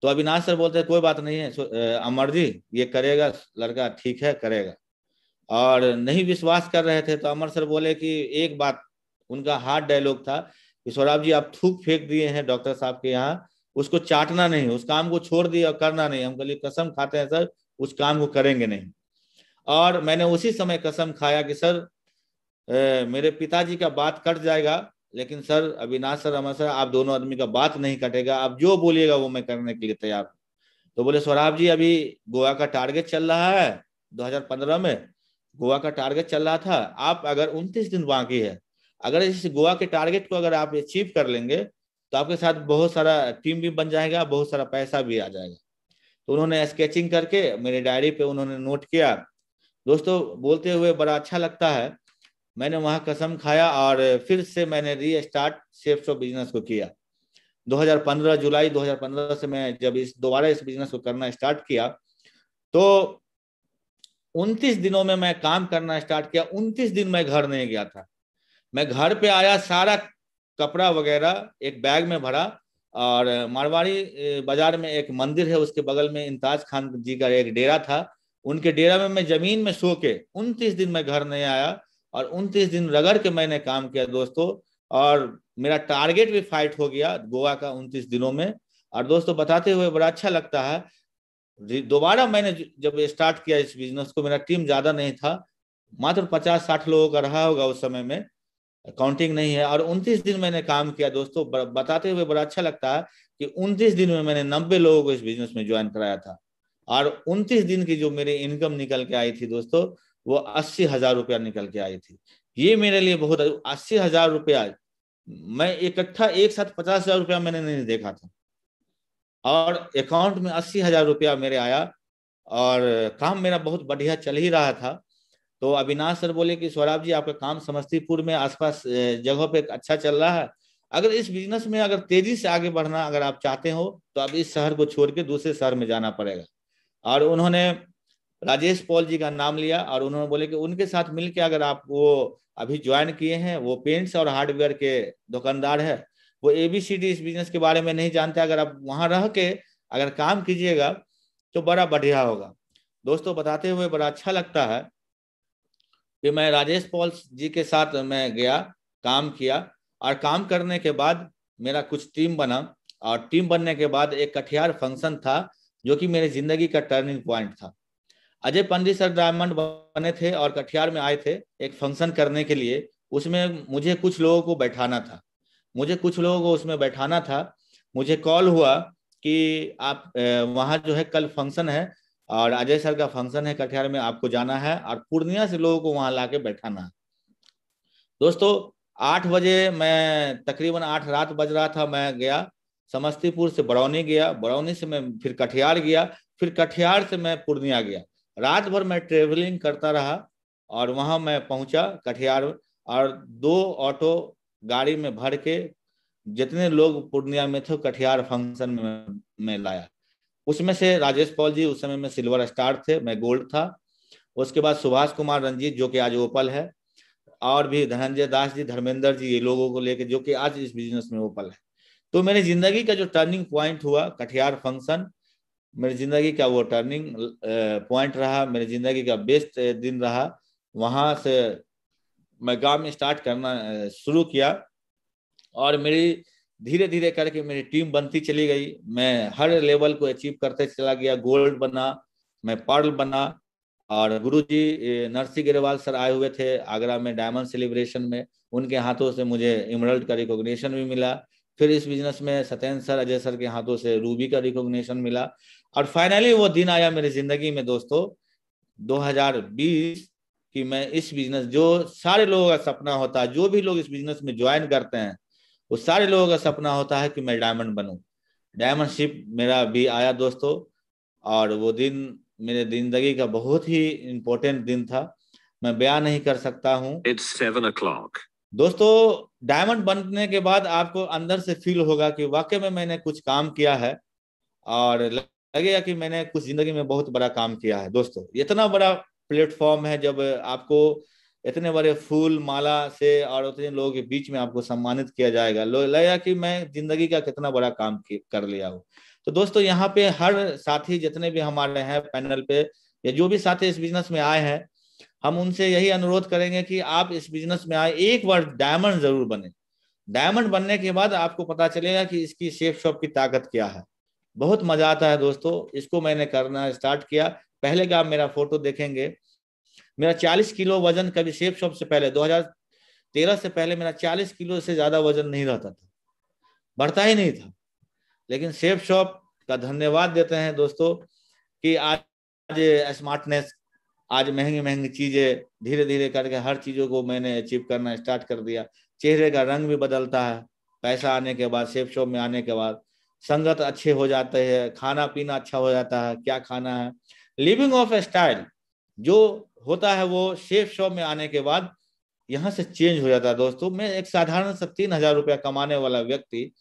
तो अविनाश सर बोलते हैं कोई बात नहीं है अमर जी, ये करेगा लड़का, ठीक है करेगा। और नहीं विश्वास कर रहे थे तो अमर सर बोले कि एक बात, उनका हार्ड डायलॉग था कि सौरभ जी आप थूक फेंक दिए हैं डॉक्टर साहब के यहाँ, उसको चाटना नहीं, उस काम को छोड़ दिया और करना नहीं। हम कल कसम खाते हैं सर, उस काम को करेंगे नहीं। और मैंने उसी समय कसम खाया कि सर मेरे पिताजी का बात कट जाएगा, लेकिन सर अविनाश सर, अमर सर, आप दोनों आदमी का बात नहीं कटेगा, आप जो बोलिएगा वो मैं करने के लिए तैयार हूँ। तो बोले सौरभ जी अभी गोवा का टारगेट चल रहा है, 2015 में गोवा का टारगेट चल रहा था। आप अगर 29 दिन बाकी है, अगर इस गोवा के टारगेट को अगर आप अचीव कर लेंगे तो आपके साथ बहुत सारा टीम भी बन जाएगा, बहुत सारा पैसा भी आ जाएगा। तो उन्होंने स्केचिंग करके मेरी डायरी पे उन्होंने नोट किया। दोस्तों बोलते हुए बड़ा अच्छा लगता है, मैंने वहां कसम खाया और फिर से मैंने री स्टार्ट शेफ शॉप बिजनेस को किया। 2015 जुलाई 2015 से मैं जब दोबारा इस बिजनेस को करना स्टार्ट किया, तो 29 दिनों में मैं काम करना स्टार्ट किया। 29 दिन मैं घर नहीं गया था। मैं घर पे आया, सारा कपड़ा वगैरह एक बैग में भरा, और मारवाड़ी बाजार में एक मंदिर है, उसके बगल में इम्ताज खान जी का एक डेरा था, उनके डेरा में मैं जमीन में सो के 29 दिन मैं घर नहीं आया। और 29 दिन रगड़ के मैंने काम किया दोस्तों, और मेरा टारगेट भी फाइट हो गया गोवा का 29 दिनों में। और दोस्तों बताते हुए बड़ा अच्छा लगता है, दोबारा मैंने जब स्टार्ट किया इस बिजनेस को, मेरा टीम ज्यादा नहीं था, मात्र 50-60 लोगों का रहा होगा उस समय में, काउंटिंग नहीं है। और 29 दिन मैंने काम किया दोस्तों। बताते हुए बड़ा अच्छा लगता है कि 29 दिन में मैंने 90 लोगों को इस बिजनेस में ज्वाइन कराया था। और 29 दिन की जो मेरी इनकम निकल के आई थी दोस्तों, वो 80,000 रुपया निकल के आई थी। ये मेरे लिए बहुत, 80,000 रुपया मैं इकट्ठा एक साथ 50,000 रुपया मैंने नहीं देखा था, और अकाउंट में 80,000 रुपया मेरे आया, और काम मेरा बहुत बढ़िया चल ही रहा था। तो अविनाश सर बोले कि सौरभ जी, आपका काम समस्तीपुर में आसपास जगहों पे अच्छा चल रहा है, अगर इस बिजनेस में अगर तेजी से आगे बढ़ना अगर आप चाहते हो तो अब इस शहर को छोड़ के दूसरे शहर में जाना पड़ेगा। और उन्होंने राजेश पॉल जी का नाम लिया, और उन्होंने बोले कि उनके साथ मिलकर अगर आप, वो अभी ज्वाइन किए हैं, वो पेंट्स और हार्डवेयर के दुकानदार है, वो ABCD इस बिजनेस के बारे में नहीं जानते, अगर आप वहां रह के अगर काम कीजिएगा तो बड़ा बढ़िया होगा। दोस्तों, बताते हुए बड़ा अच्छा लगता है कि मैं राजेश पॉल जी के साथ मैं गया, काम किया, और काम करने के बाद मेरा कुछ टीम बना, और टीम बनने के बाद एक कटिहार फंक्शन था जो कि मेरी जिंदगी का टर्निंग पॉइंट था। अजय पंडित सर डायमंड बने थे और कटिहार में आए थे एक फंक्शन करने के लिए। उसमें मुझे कुछ लोगों को बैठाना था, उसमें बैठाना था। मुझे कॉल हुआ कि आप वहाँ जो है कल फंक्शन है, और अजय सर का फंक्शन है कटिहार में, आपको जाना है और पूर्णिया से लोगों को वहां लाके बैठाना है। दोस्तों, 8 बजे, मैं तकरीबन 8 रात बज रहा था, मैं गया समस्तीपुर से बरौनी गया, बरौनी से मैं फिर कटिहार गया, फिर कटिहार से मैं पूर्णिया गया। रात भर मैं ट्रेवलिंग करता रहा, और वहां मैं पहुंचा कटिहार, और 2 ऑटो गाड़ी में भर के जितने लोग पूर्णिया में थे कटिहार फंक्शन में लाया। उसमें से राजेश पॉल जी, उस समय में सिल्वर स्टार थे, मैं गोल्ड था। उसके बाद सुभाष कुमार रंजीत जो कि आज ओपल है, और भी धनंजय दास जी, धर्मेंद्र जी, ये लोगों को लेकर जो कि आज इस बिजनेस में ओपल है। तो मेरी जिंदगी का जो टर्निंग पॉइंट हुआ कटिहार फंक्शन, मेरी जिंदगी का वो टर्निंग पॉइंट रहा, मेरी जिंदगी का बेस्ट दिन रहा। वहां से मैं काम स्टार्ट करना शुरू किया, और मेरी धीरे धीरे करके मेरी टीम बनती चली गई। मैं हर लेवल को अचीव करते चला गया, गोल्ड बना, मैं पर्ल बना। और गुरुजी नरसिंह गिरवाल सर आए हुए थे आगरा में डायमंड सेलिब्रेशन में, उनके हाथों से मुझे इमरल्ड का रिकॉग्निशन भी मिला। फिर इस बिजनेस में सत्येंद्र सर, अजय सर के हाथों से रूबी का रिकॉग्निशन मिला। और फाइनली वो दिन आया मेरी जिंदगी में दोस्तों, 2020, कि मैं इस बिजनेस, जो सारे लोगों का सपना होता है, जो भी लोग इस बिजनेस में ज्वाइन करते हैं, वो सारे लोगों का सपना होता है कि मैं डायमंड बनूं। डायमंडशिप मेरा भी आया दोस्तों, और वो दिन मेरे जिंदगी का बहुत ही इम्पोर्टेंट दिन था, मैं बयान नहीं कर सकता हूँ। It's 7 o'clock. दोस्तों, डायमंड बनने के बाद आपको अंदर से फील होगा कि वाकई में मैंने कुछ काम किया है, और लगेगा कि मैंने कुछ जिंदगी में बहुत बड़ा काम किया है। दोस्तों, इतना बड़ा प्लेटफॉर्म है, जब आपको इतने बड़े फूल माला से और उतने लोगों के बीच में आपको सम्मानित किया जाएगा, लगेगा कि मैं जिंदगी का कितना बड़ा काम कर लिया हूँ। तो दोस्तों, यहाँ पे हर साथी जितने भी हमारे हैं पैनल पे, या जो भी साथी इस बिजनेस में आए हैं, हम उनसे यही अनुरोध करेंगे कि आप इस बिजनेस में आए, एक बार डायमंड जरूर बने। डायमंड बनने के बाद आपको पता चलेगा कि इसकी शेप शॉप की ताकत क्या है। बहुत मजा आता है दोस्तों, इसको मैंने करना स्टार्ट किया। पहले का आप मेरा फोटो देखेंगे, मेरा 40 किलो वजन, कभी शेप शॉप से पहले 2013 से पहले मेरा 40 किलो से ज्यादा वजन नहीं रहता था, बढ़ता ही नहीं था। लेकिन शेप शॉप का धन्यवाद देते हैं दोस्तों कि आज स्मार्टनेस, आज महंगी महंगी चीजें, धीरे धीरे करके हर चीजों को मैंने अचीव करना स्टार्ट कर दिया। चेहरे का रंग भी बदलता है पैसा आने के बाद, शेप शॉप में आने के बाद संगत अच्छे हो जाते हैं, खाना पीना अच्छा हो जाता है, क्या खाना है, लिविंग ऑफ स्टाइल जो होता है वो शेप शॉप में आने के बाद यहाँ से चेंज हो जाता है। दोस्तों, मैं एक साधारण सा 3,000 रुपया कमाने वाला व्यक्ति,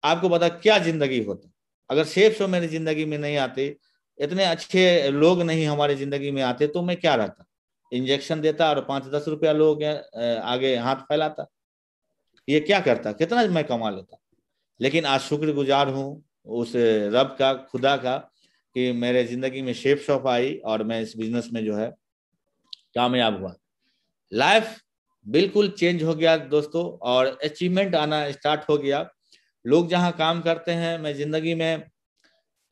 आपको पता क्या जिंदगी होता अगर शेप शॉप मेरी जिंदगी में नहीं आते, इतने अच्छे लोग नहीं हमारी जिंदगी में आते, तो मैं क्या रहता, इंजेक्शन देता और 5-10 रुपया लोग आगे हाथ फैलाता, ये क्या करता, कितना मैं कमा लेता। लेकिन आज शुक्रगुजार हूँ उस रब का, खुदा का, कि मेरे जिंदगी में शेप शॉप आई और मैं इस बिजनेस में जो है कामयाब हुआ। लाइफ बिल्कुल चेंज हो गया दोस्तों, और अचीवमेंट आना स्टार्ट हो गया। लोग जहाँ काम करते हैं, मैं जिंदगी में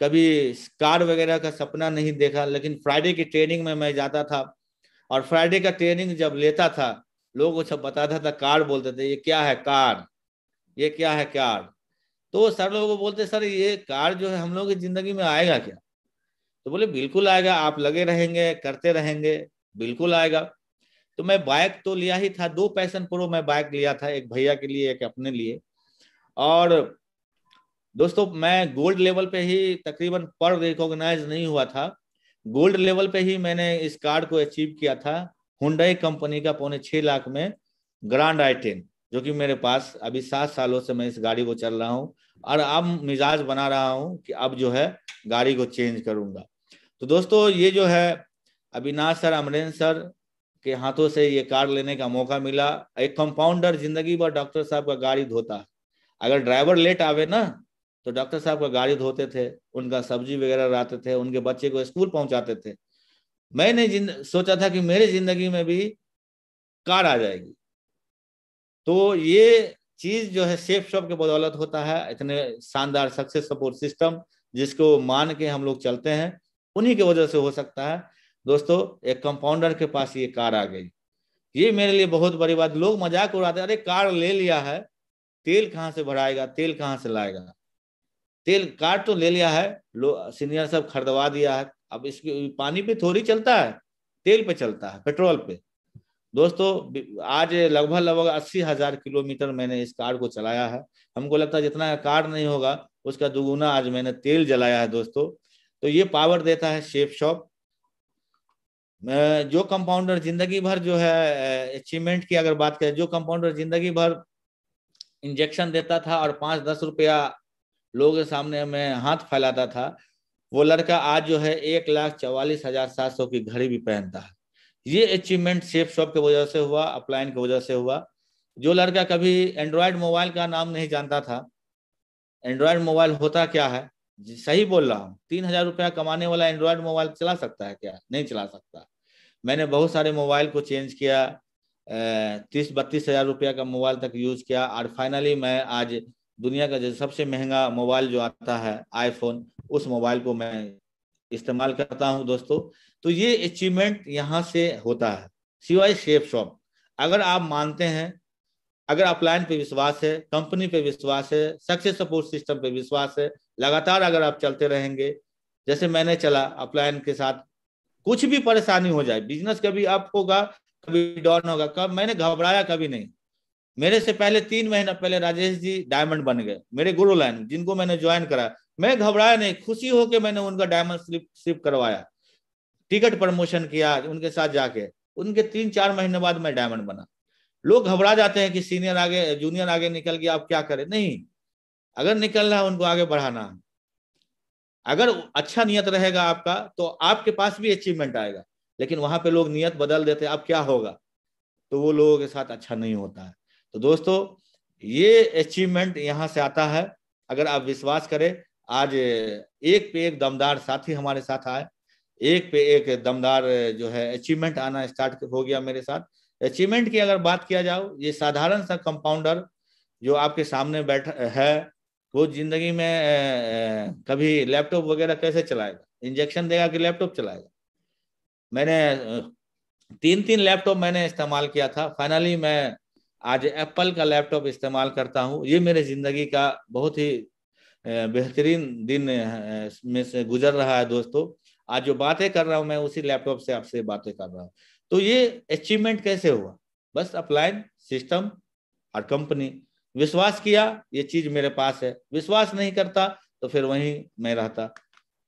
कभी कार वगैरह का सपना नहीं देखा, लेकिन फ्राइडे की ट्रेनिंग में मैं जाता था, और फ्राइडे का ट्रेनिंग जब लेता था, लोग सब बताता था, कार बोलते थे, ये क्या है कार, ये क्या है कार। तो सर लोगों को बोलते, सर ये कार जो है हम लोग की जिंदगी में आएगा क्या। तो बोले बिल्कुल आएगा, आप लगे रहेंगे, करते रहेंगे, बिल्कुल आएगा। तो मैं बाइक तो लिया ही था, 2 पैशन प्रो मैं बाइक लिया था, एक भैया के लिए, एक अपने लिए। और दोस्तों मैं गोल्ड लेवल पे ही तकरीबन पर रिकॉग्नाइज नहीं हुआ था, गोल्ड लेवल पे ही मैंने इस कार को अचीव किया था। हुंडई कंपनी का 6.25 लाख में ग्रांड i10, जो कि मेरे पास अभी 7 सालों से मैं इस गाड़ी को चल रहा हूँ, और अब मिजाज बना रहा हूँ कि अब जो है गाड़ी को चेंज करूंगा। तो दोस्तों ये जो है अविनाश सर, अमरेंद्र सर के हाथों से ये कार लेने का मौका मिला। एक कंपाउंडर जिंदगी भर डॉक्टर साहब का गाड़ी धोता है, अगर ड्राइवर लेट आवे ना तो डॉक्टर साहब का गाड़ी धोते थे, उनका सब्जी वगैरह लाते थे, उनके बच्चे को स्कूल पहुंचाते थे। मैंने सोचा था कि मेरी जिंदगी में भी कार आ जाएगी। तो ये चीज जो है सेफ शॉप के बदौलत होता है, इतने शानदार सक्सेस सपोर्ट सिस्टम जिसको मान के हम लोग चलते हैं, उन्हीं की वजह से हो सकता है। दोस्तों एक कंपाउंडर के पास ये कार आ गई, ये मेरे लिए बहुत बड़ी बात। लोग मजाक उड़ाते, अरे कार ले लिया है, तेल कहाँ से भराएगा, तेल कहाँ से लाएगा। तेल कार तो ले लिया है, लो सीनियर सब खरीदवा दिया है, अब इसके पानी पे थोड़ी चलता है, तेल पे चलता है, पेट्रोल पे। दोस्तों आज लगभग 80,000 किलोमीटर मैंने इस कार को चलाया है। हमको लगता है जितना कार नहीं होगा उसका दुगुना आज मैंने तेल जलाया है दोस्तों। तो ये पावर देता है सेफ शॉप। जो कंपाउंडर जिंदगी भर जो है अचीवमेंट की अगर बात करें, जो कंपाउंडर जिंदगी भर इंजेक्शन देता था और 5-10 रुपया लोगों के सामने में हाथ फैलाता था, वो लड़का आज जो है 1,44,700 की घड़ी भी पहनता है। ये अचीवमेंट सेफ शॉप की वजह से हुआ, अपलाइन की वजह से हुआ। जो लड़का कभी एंड्रॉयड मोबाइल का नाम नहीं जानता था, एंड्रॉयड मोबाइल होता क्या है, सही बोल रहा हूँ, 3,000 रुपया कमाने वाला एंड्रॉयड मोबाइल चला सकता है क्या? नहीं चला सकता। मैंने बहुत सारे मोबाइल को चेंज किया, 30-32 हजार रुपया का मोबाइल तक यूज किया, और फाइनली मैं आज दुनिया का जो सबसे महंगा मोबाइल जो आता है आईफोन, उस मोबाइल को मैं इस्तेमाल करता हूं दोस्तों। तो ये अचीवमेंट यहाँ से होता है, सिवाय सेफ शॉप। अगर आप मानते हैं, अगर अपलाइन पे विश्वास है, कंपनी पे विश्वास है, सक्सेस सपोर्ट सिस्टम पे विश्वास है, लगातार अगर आप चलते रहेंगे जैसे मैंने चला अपलाइन के साथ, कुछ भी परेशानी हो जाए, बिजनेस कभी अप होगा कभी डाउन होगा, कब मैंने घबराया कभी नहीं। मेरे से पहले 3 महीना पहले राजेश जी डायमंड बन गए, मेरे गुरु लाइन जिनको मैंने ज्वाइन करा, मैं घबराया नहीं, खुशी होकर मैंने उनका डायमंड स्लिप करवाया, टिकट प्रमोशन किया उनके साथ जाके, उनके 3-4 महीने बाद मैं डायमंड बना। लोग घबरा जाते हैं कि सीनियर आगे जूनियर आगे निकल गया, अब क्या करें। नहीं, अगर निकल रहा है उनको आगे बढ़ाना है, अगर अच्छा नियत रहेगा आपका तो आपके पास भी अचीवमेंट आएगा। लेकिन वहां पे लोग नियत बदल देते हैं, अब क्या होगा, तो वो लोगों के साथ अच्छा नहीं होता है। तो दोस्तों ये अचीवमेंट यहाँ से आता है, अगर आप विश्वास करें। आज एक पे एक दमदार साथी हमारे साथ आए, एक पे एक दमदार जो है अचीवमेंट आना स्टार्ट हो गया मेरे साथ। अचीवमेंट की अगर बात किया जाओ, ये साधारण सा कंपाउंडर जो आपके सामने बैठा है, वो जिंदगी में कभी लैपटॉप वगैरह कैसे चलाएगा, इंजेक्शन देगा कि लैपटॉप चलाएगा। मैंने 3-3 लैपटॉप मैंने इस्तेमाल किया था, फाइनली मैं आज एप्पल का लैपटॉप इस्तेमाल करता हूँ। ये मेरे जिंदगी का बहुत ही बेहतरीन दिन में से गुजर रहा है दोस्तों। आज जो बातें कर रहा हूँ मैं उसी लैपटॉप से आपसे बातें कर रहा हूँ। तो ये अचीवमेंट कैसे हुआ, बस अपलाइन सिस्टम और कंपनी विश्वास किया, ये चीज मेरे पास है। विश्वास नहीं करता तो फिर वहीं मैं रहता।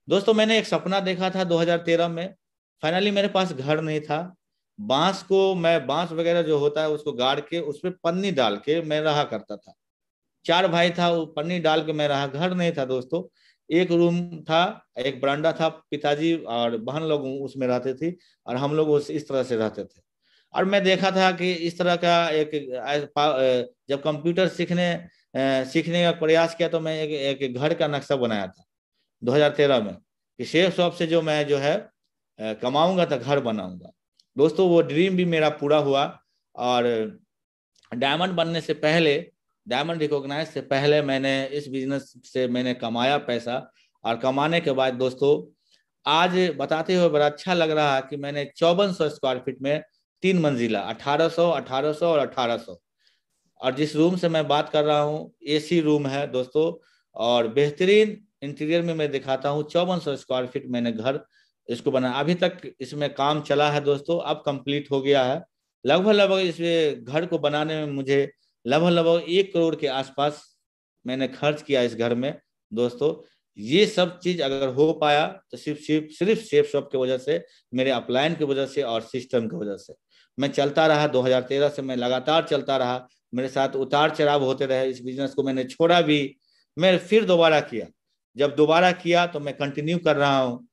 दोस्तों मैंने एक सपना देखा था 2013 में, फाइनली मेरे पास घर नहीं था, बांस वगैरह जो होता है उसको गाड़ के उसमें पन्नी डाल के मैं रहा करता था। 4 भाई था, वो पन्नी डाल के मैं रहा, घर नहीं था दोस्तों। एक रूम था, एक बरांडा था, पिताजी और बहन लोग उसमें रहते थे और हम लोग इस तरह से रहते थे। और मैं देखा था कि इस तरह का जब कंप्यूटर सीखने का प्रयास किया तो मैं एक घर का नक्शा बनाया था 2013 में, कि शेफ शॉप से जो मैं जो है कमाऊंगा तो घर बनाऊंगा। दोस्तों वो ड्रीम भी मेरा पूरा हुआ, और डायमंड बनने से पहले, डायमंड रिकॉग्नाइज से पहले मैंने इस बिजनेस से मैंने कमाया पैसा, और कमाने के बाद दोस्तों आज बताते हुए बड़ा अच्छा लग रहा है कि मैंने 5400 स्क्वायर फीट में 3 मंजिला 1800, 1800 और 1800, और जिस रूम से मैं बात कर रहा हूँ एसी रूम है दोस्तों, और बेहतरीन इंटीरियर में मैं दिखाता हूँ। 5400 स्क्वायर फीट मैंने घर इसको बनाया। अभी तक इसमें काम चला है दोस्तों, अब कंप्लीट हो गया है। लगभग लगभग इस घर को बनाने में मुझे लगभग लगभग 1 करोड़ के आसपास मैंने खर्च किया इस घर में दोस्तों। ये सब चीज अगर हो पाया तो सिर्फ शेफ शॉप की वजह से, मेरे अपलाइन की वजह से और सिस्टम की वजह से। मैं चलता रहा, 2013 से मैं लगातार चलता रहा। मेरे साथ उतार चढ़ाव होते रहे, इस बिजनेस को मैंने छोड़ा भी, मैं फिर दोबारा किया। जब दोबारा किया तो मैं कंटिन्यू कर रहा हूँ,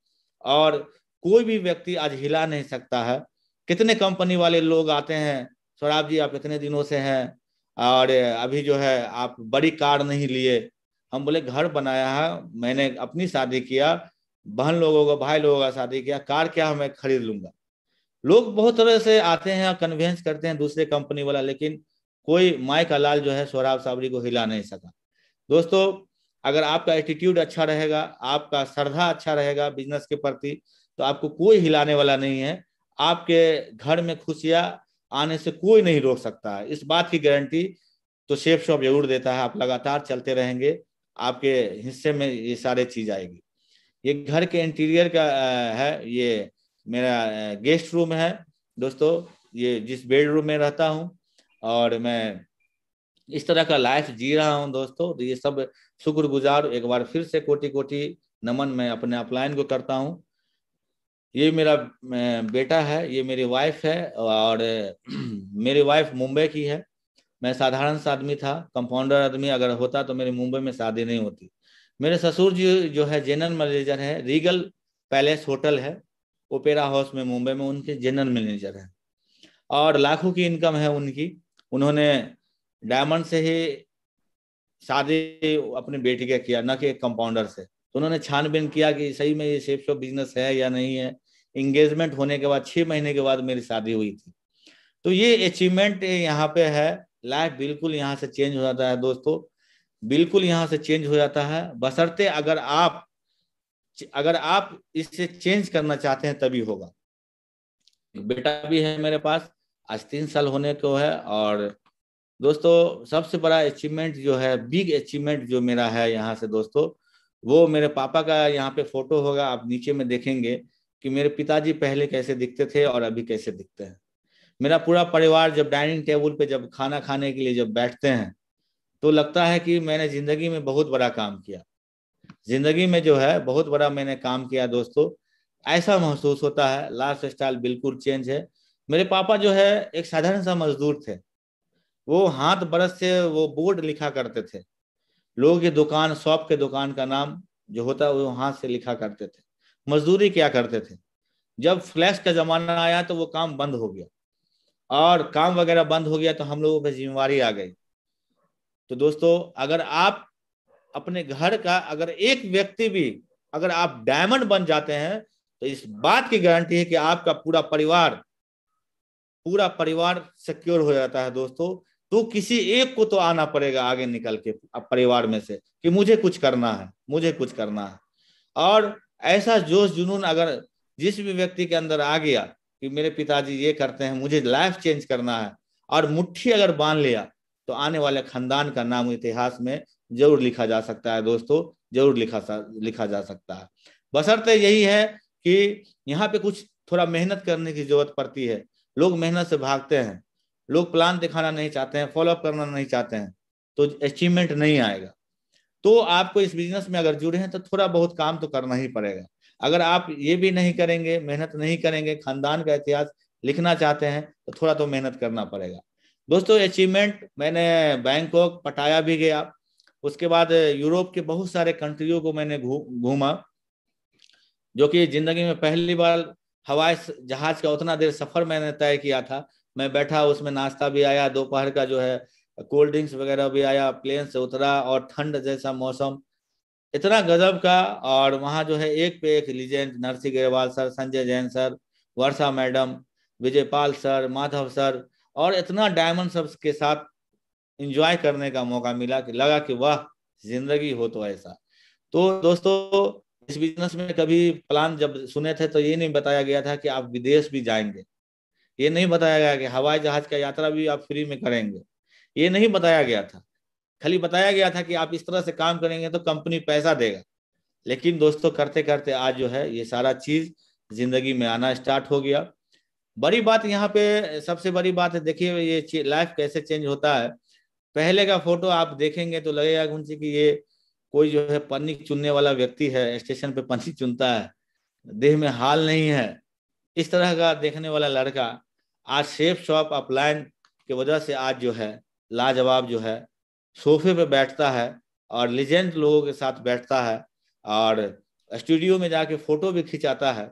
और कोई भी व्यक्ति आज हिला नहीं सकता है। कितने कंपनी वाले लोग आते हैं, सौरभ जी आप इतने दिनों से हैं और अभी जो है आप बड़ी कार नहीं लिए। हम बोले घर बनाया है, मैंने अपनी शादी किया, बहन लोगों का भाई लोगों का शादी किया, कार क्या मैं खरीद लूंगा। लोग बहुत तरह से आते हैं, कन्वेंस करते हैं दूसरे कंपनी वाला, लेकिन कोई माई का लाल जो है सोहराब साबरी को हिला नहीं सका दोस्तों। अगर आपका एटीट्यूड अच्छा रहेगा, आपका श्रद्धा अच्छा रहेगा बिजनेस के प्रति, तो आपको कोई हिलाने वाला नहीं है। आपके घर में खुशियां आने से कोई नहीं रोक सकता है, इस बात की गारंटी तो शेफ शॉप जरूर देता है। आप लगातार चलते रहेंगे, आपके हिस्से में ये सारे चीज आएगी। ये घर के इंटीरियर का है, ये मेरा गेस्ट रूम है दोस्तों, ये जिस बेडरूम में रहता हूँ, और मैं इस तरह का लाइफ जी रहा हूँ दोस्तों। तो ये सब शुक्रगुजार, एक बार फिर से कोटि कोटि नमन मैं अपने अपलाइन को करता हूँ। ये मेरा बेटा है, ये मेरी वाइफ है, और मेरी वाइफ मुंबई की है। मैं साधारण सा आदमी था, कंपाउंडर आदमी अगर होता तो मेरी मुंबई में शादी नहीं होती। मेरे ससुर जी जो है जनरल मैनेजर है, रीगल पैलेस होटल है ओपेरा हाउस में मुंबई में, उनके जनरल मैनेजर है, और लाखों की इनकम है उनकी। उन्होंने डायमंड से ही शादी अपनी बेटी का किया, न कि कंपाउंडर से। तो उन्होंने छानबीन किया कि सही में ये शेफ शॉप बिजनेस है या नहीं है। इंगेजमेंट होने के बाद 6 महीने के बाद मेरी शादी हुई थी। तो ये अचीवमेंट यहाँ पे है। लाइफ बिल्कुल यहाँ से चेंज हो जाता है दोस्तों, बिल्कुल यहाँ से चेंज हो जाता है, बशर्ते अगर आप इससे चेंज करना चाहते हैं तभी होगा। बेटा भी है मेरे पास, आज 3 साल होने को है। और दोस्तों सबसे बड़ा अचीवमेंट जो है, बिग अचीवमेंट जो मेरा है यहाँ से दोस्तों, वो मेरे पापा का यहाँ पे फोटो होगा, आप नीचे में देखेंगे कि मेरे पिताजी पहले कैसे दिखते थे और अभी कैसे दिखते हैं। मेरा पूरा परिवार जब डाइनिंग टेबल पे जब खाना खाने के लिए जब बैठते हैं, तो लगता है कि मैंने जिंदगी में बहुत बड़ा काम किया, जिंदगी में जो है बहुत बड़ा मैंने काम किया दोस्तों। ऐसा महसूस होता है, लाइफ स्टाइल बिल्कुल चेंज है। मेरे पापा जो है एक साधारण सा मजदूर थे, वो हाथ ब्रश से वो बोर्ड लिखा करते थे। लोगों की दुकान, शॉप के दुकान का नाम जो होता है वो हाथ से लिखा करते थे, मजदूरी क्या करते थे। जब फ्लैश का जमाना आया तो वो काम बंद हो गया, और काम वगैरह बंद हो गया तो हम लोगों पर जिम्मेवारी आ गई। तो दोस्तों अगर आप अपने घर का, अगर एक व्यक्ति भी अगर आप डायमंड बन जाते हैं, तो इस बात की गारंटी है कि आपका पूरा परिवार सिक्योर हो जाता है दोस्तों। तो किसी एक को तो आना पड़ेगा आगे निकल के परिवार में से कि मुझे कुछ करना है, मुझे कुछ करना है। और ऐसा जोश जुनून अगर जिस भी व्यक्ति के अंदर आ गया कि मेरे पिताजी ये करते हैं, मुझे लाइफ चेंज करना है, और मुट्ठी अगर बांध लिया, तो आने वाले खानदान का नाम इतिहास में जरूर लिखा जा सकता है दोस्तों, जरूर लिखा जा सकता है। बशर्ते यही है कि यहाँ पे कुछ थोड़ा मेहनत करने की जरूरत पड़ती है। लोग मेहनत से भागते हैं, लोग प्लान दिखाना नहीं चाहते हैं, फॉलोअप करना नहीं चाहते हैं, तो अचीवमेंट नहीं आएगा। तो आपको इस बिजनेस में अगर जुड़े हैं तो थोड़ा बहुत काम तो करना ही पड़ेगा। अगर आप ये भी नहीं करेंगे, मेहनत नहीं करेंगे, खानदान का इतिहास लिखना चाहते हैं, तो थोड़ा तो मेहनत करना पड़ेगा दोस्तों। अचीवमेंट, मैंने बैंकॉक, पटाया भी गया, उसके बाद यूरोप के बहुत सारे कंट्रियों को मैंने घूमा, जो कि जिंदगी में पहली बार हवाई जहाज का उतना देर सफर मैंने तय किया था। मैं बैठा, उसमें नाश्ता भी आया, दोपहर का जो है कोल्ड ड्रिंक्स वगैरह भी आया, प्लेन से उतरा, और ठंड जैसा मौसम इतना गजब का। और वहाँ जो है एक पे एक legend, Narsingh Grewal sir, Sanjay Jain sir, Varsha madam, Vijaypal sir, Madhav sir, और इतना डायमंड सब के साथ एंजॉय करने का मौका मिला कि लगा कि वाह जिंदगी हो तो ऐसा। तो दोस्तों इस बिजनेस में कभी प्लान जब सुने थे तो ये नहीं बताया गया था कि आप विदेश भी जाएंगे, ये नहीं बताया गया कि हवाई जहाज का यात्रा भी आप फ्री में करेंगे, ये नहीं बताया गया था। खाली बताया गया था कि आप इस तरह से काम करेंगे तो कंपनी पैसा देगा। लेकिन दोस्तों करते करते आज जो है ये सारा चीज जिंदगी में आना स्टार्ट हो गया। बड़ी बात यहाँ पे सबसे बड़ी बात है, देखिए ये लाइफ कैसे चेंज होता है। पहले का फोटो आप देखेंगे तो लगेगा उनसे कि ये कोई जो है पन्नी चुनने वाला व्यक्ति है, स्टेशन पे पन्नी चुनता है, देह में हाल नहीं है, इस तरह का देखने वाला लड़का आज शेफ शॉप अपलाइन की वजह से आज जो है लाजवाब जो है सोफे पे बैठता है और लीजेंड लोगों के साथ बैठता है और स्टूडियो में जाके फोटो भी खिंचाता है।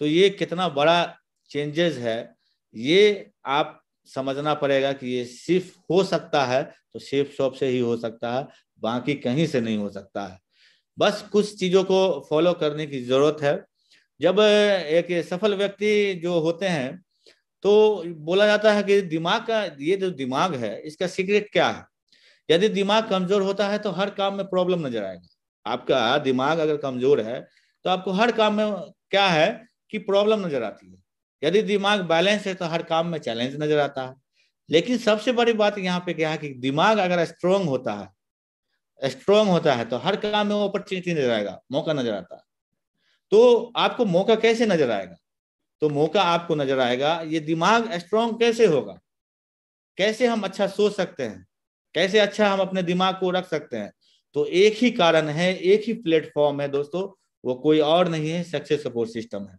तो ये कितना बड़ा चेंजेस है, ये आप समझना पड़ेगा कि ये सिर्फ हो सकता है तो शेफ शॉप से ही हो सकता है, बाकी कहीं से नहीं हो सकता है। बस कुछ चीजों को फॉलो करने की जरूरत है। जब एक सफल व्यक्ति जो होते हैं तो बोला जाता है कि दिमाग का, ये जो दिमाग है इसका सीक्रेट क्या है। यदि दिमाग कमजोर होता है तो हर काम में प्रॉब्लम नजर आएगा। आपका दिमाग अगर कमजोर है तो आपको हर काम में क्या है कि प्रॉब्लम नजर आती है। यदि दिमाग बैलेंस है तो हर काम में चैलेंज नजर आता है। लेकिन सबसे बड़ी बात यहाँ पे क्या है कि दिमाग अगर स्ट्रोंग होता है तो हर काम में अपॉर्चुनिटी नजर आएगा, मौका नजर आता है। तो आपको मौका कैसे नजर आएगा? तो मौका आपको नजर आएगा, ये दिमाग स्ट्रांग कैसे होगा, कैसे हम अच्छा सोच सकते हैं, कैसे अच्छा हम अपने दिमाग को रख सकते हैं। तो एक ही कारण है, एक ही प्लेटफॉर्म है दोस्तों, वो कोई और नहीं है, सक्सेस सपोर्ट सिस्टम है।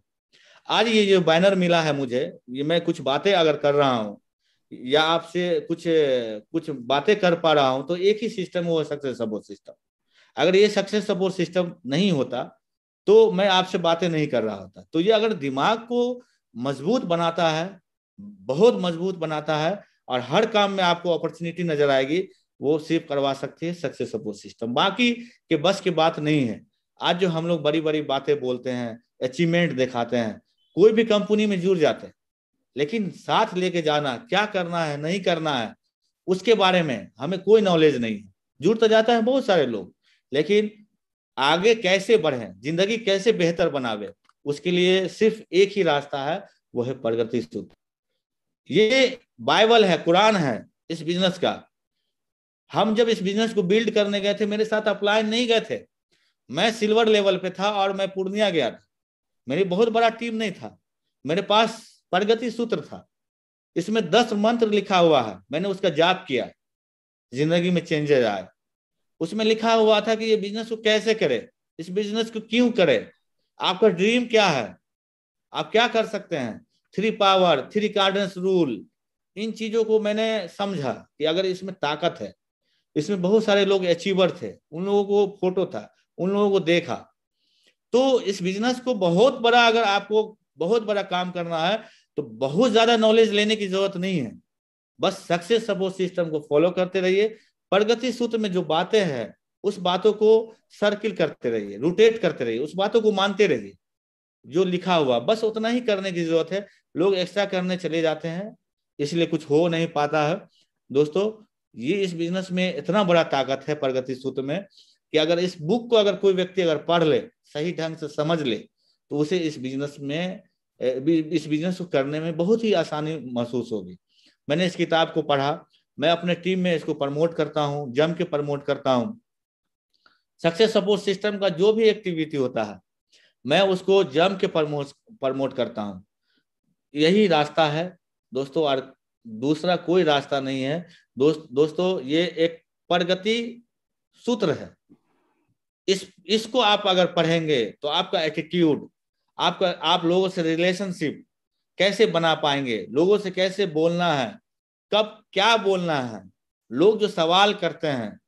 आज ये जो बैनर मिला है मुझे, ये मैं कुछ बातें अगर कर रहा हूँ या आपसे कुछ कुछ बातें कर पा रहा हूँ तो एक ही सिस्टम वो सक्सेस सपोर्ट सिस्टम। अगर ये सक्सेस सपोर्ट सिस्टम नहीं होता तो मैं आपसे बातें नहीं कर रहा होता। तो ये अगर दिमाग को मजबूत बनाता है, बहुत मजबूत बनाता है और हर काम में आपको अपॉर्चुनिटी नजर आएगी, वो सिर्फ करवा सकती है सक्सेस सपोर्ट सिस्टम, बाकी के बस की बात नहीं है। आज जो हम लोग बड़ी बड़ी बातें बोलते हैं, अचीवमेंट दिखाते हैं, कोई भी कंपनी में जुड़ जाते हैं, लेकिन साथ लेके जाना, क्या करना है नहीं करना है, उसके बारे में हमें कोई नॉलेज नहीं है। जुड़ तो जाता है बहुत सारे लोग, लेकिन आगे कैसे बढ़े, जिंदगी कैसे बेहतर बनावे, उसके लिए सिर्फ एक ही रास्ता है, वो है प्रगति सूत्र। ये बाइबल है, कुरान है इस बिजनेस का। हम जब इस बिजनेस को बिल्ड करने गए थे, मेरे साथ अपलाइन नहीं गए थे, मैं सिल्वर लेवल पे था और मैं पूर्णिया गया था। मेरी बहुत बड़ा टीम नहीं था, मेरे पास प्रगति सूत्र था, इसमें 10 मंत्र लिखा हुआ है, मैंने उसका जाप किया, जिंदगी में चेंजेस आए। उसमें लिखा हुआ था कि ये बिजनेस को कैसे करे, इस बिजनेस को क्यों करे, आपका ड्रीम क्या है, आप क्या कर सकते हैं, 3 पावर 3 कार्डेंस रूल। इन चीजों को मैंने समझा कि अगर इसमें ताकत है, इसमें बहुत सारे लोग अचीवर थे, उन लोगों को फोटो था, उन लोगों को देखा। तो इस बिजनेस को बहुत बड़ा, अगर आपको बहुत बड़ा काम करना है तो बहुत ज्यादा नॉलेज लेने की जरूरत नहीं है, बस सक्सेस सपोर्ट सिस्टम को फॉलो करते रहिए। प्रगति सूत्र में जो बातें हैं उस बातों को सर्किल करते रहिए, रोटेट करते रहिए, उस बातों को मानते रहिए जो लिखा हुआ, बस उतना ही करने की जरूरत है। लोग एक्स्ट्रा करने चले जाते हैं, इसलिए कुछ हो नहीं पाता है। दोस्तों ये इस बिजनेस में इतना बड़ा ताकत है प्रगति सूत्र में कि अगर इस बुक को अगर कोई व्यक्ति अगर पढ़ ले, सही ढंग से समझ ले, तो उसे इस बिजनेस को करने में बहुत ही आसानी महसूस होगी। मैंने इस किताब को पढ़ा, मैं अपने टीम में इसको प्रमोट करता हूँ, जम के प्रमोट करता हूँ। सक्सेस सपोर्ट सिस्टम का जो भी एक्टिविटी होता है मैं उसको जम के प्रमोट करता हूँ। यही रास्ता है दोस्तों, और दूसरा कोई रास्ता नहीं है। दोस्तों ये एक प्रगति सूत्र है, इसको आप अगर पढ़ेंगे तो आपका एटीट्यूड, आप लोगों से रिलेशनशिप कैसे बना पाएंगे, लोगों से कैसे बोलना है, कब क्या बोलना है, लोग जो सवाल करते हैं,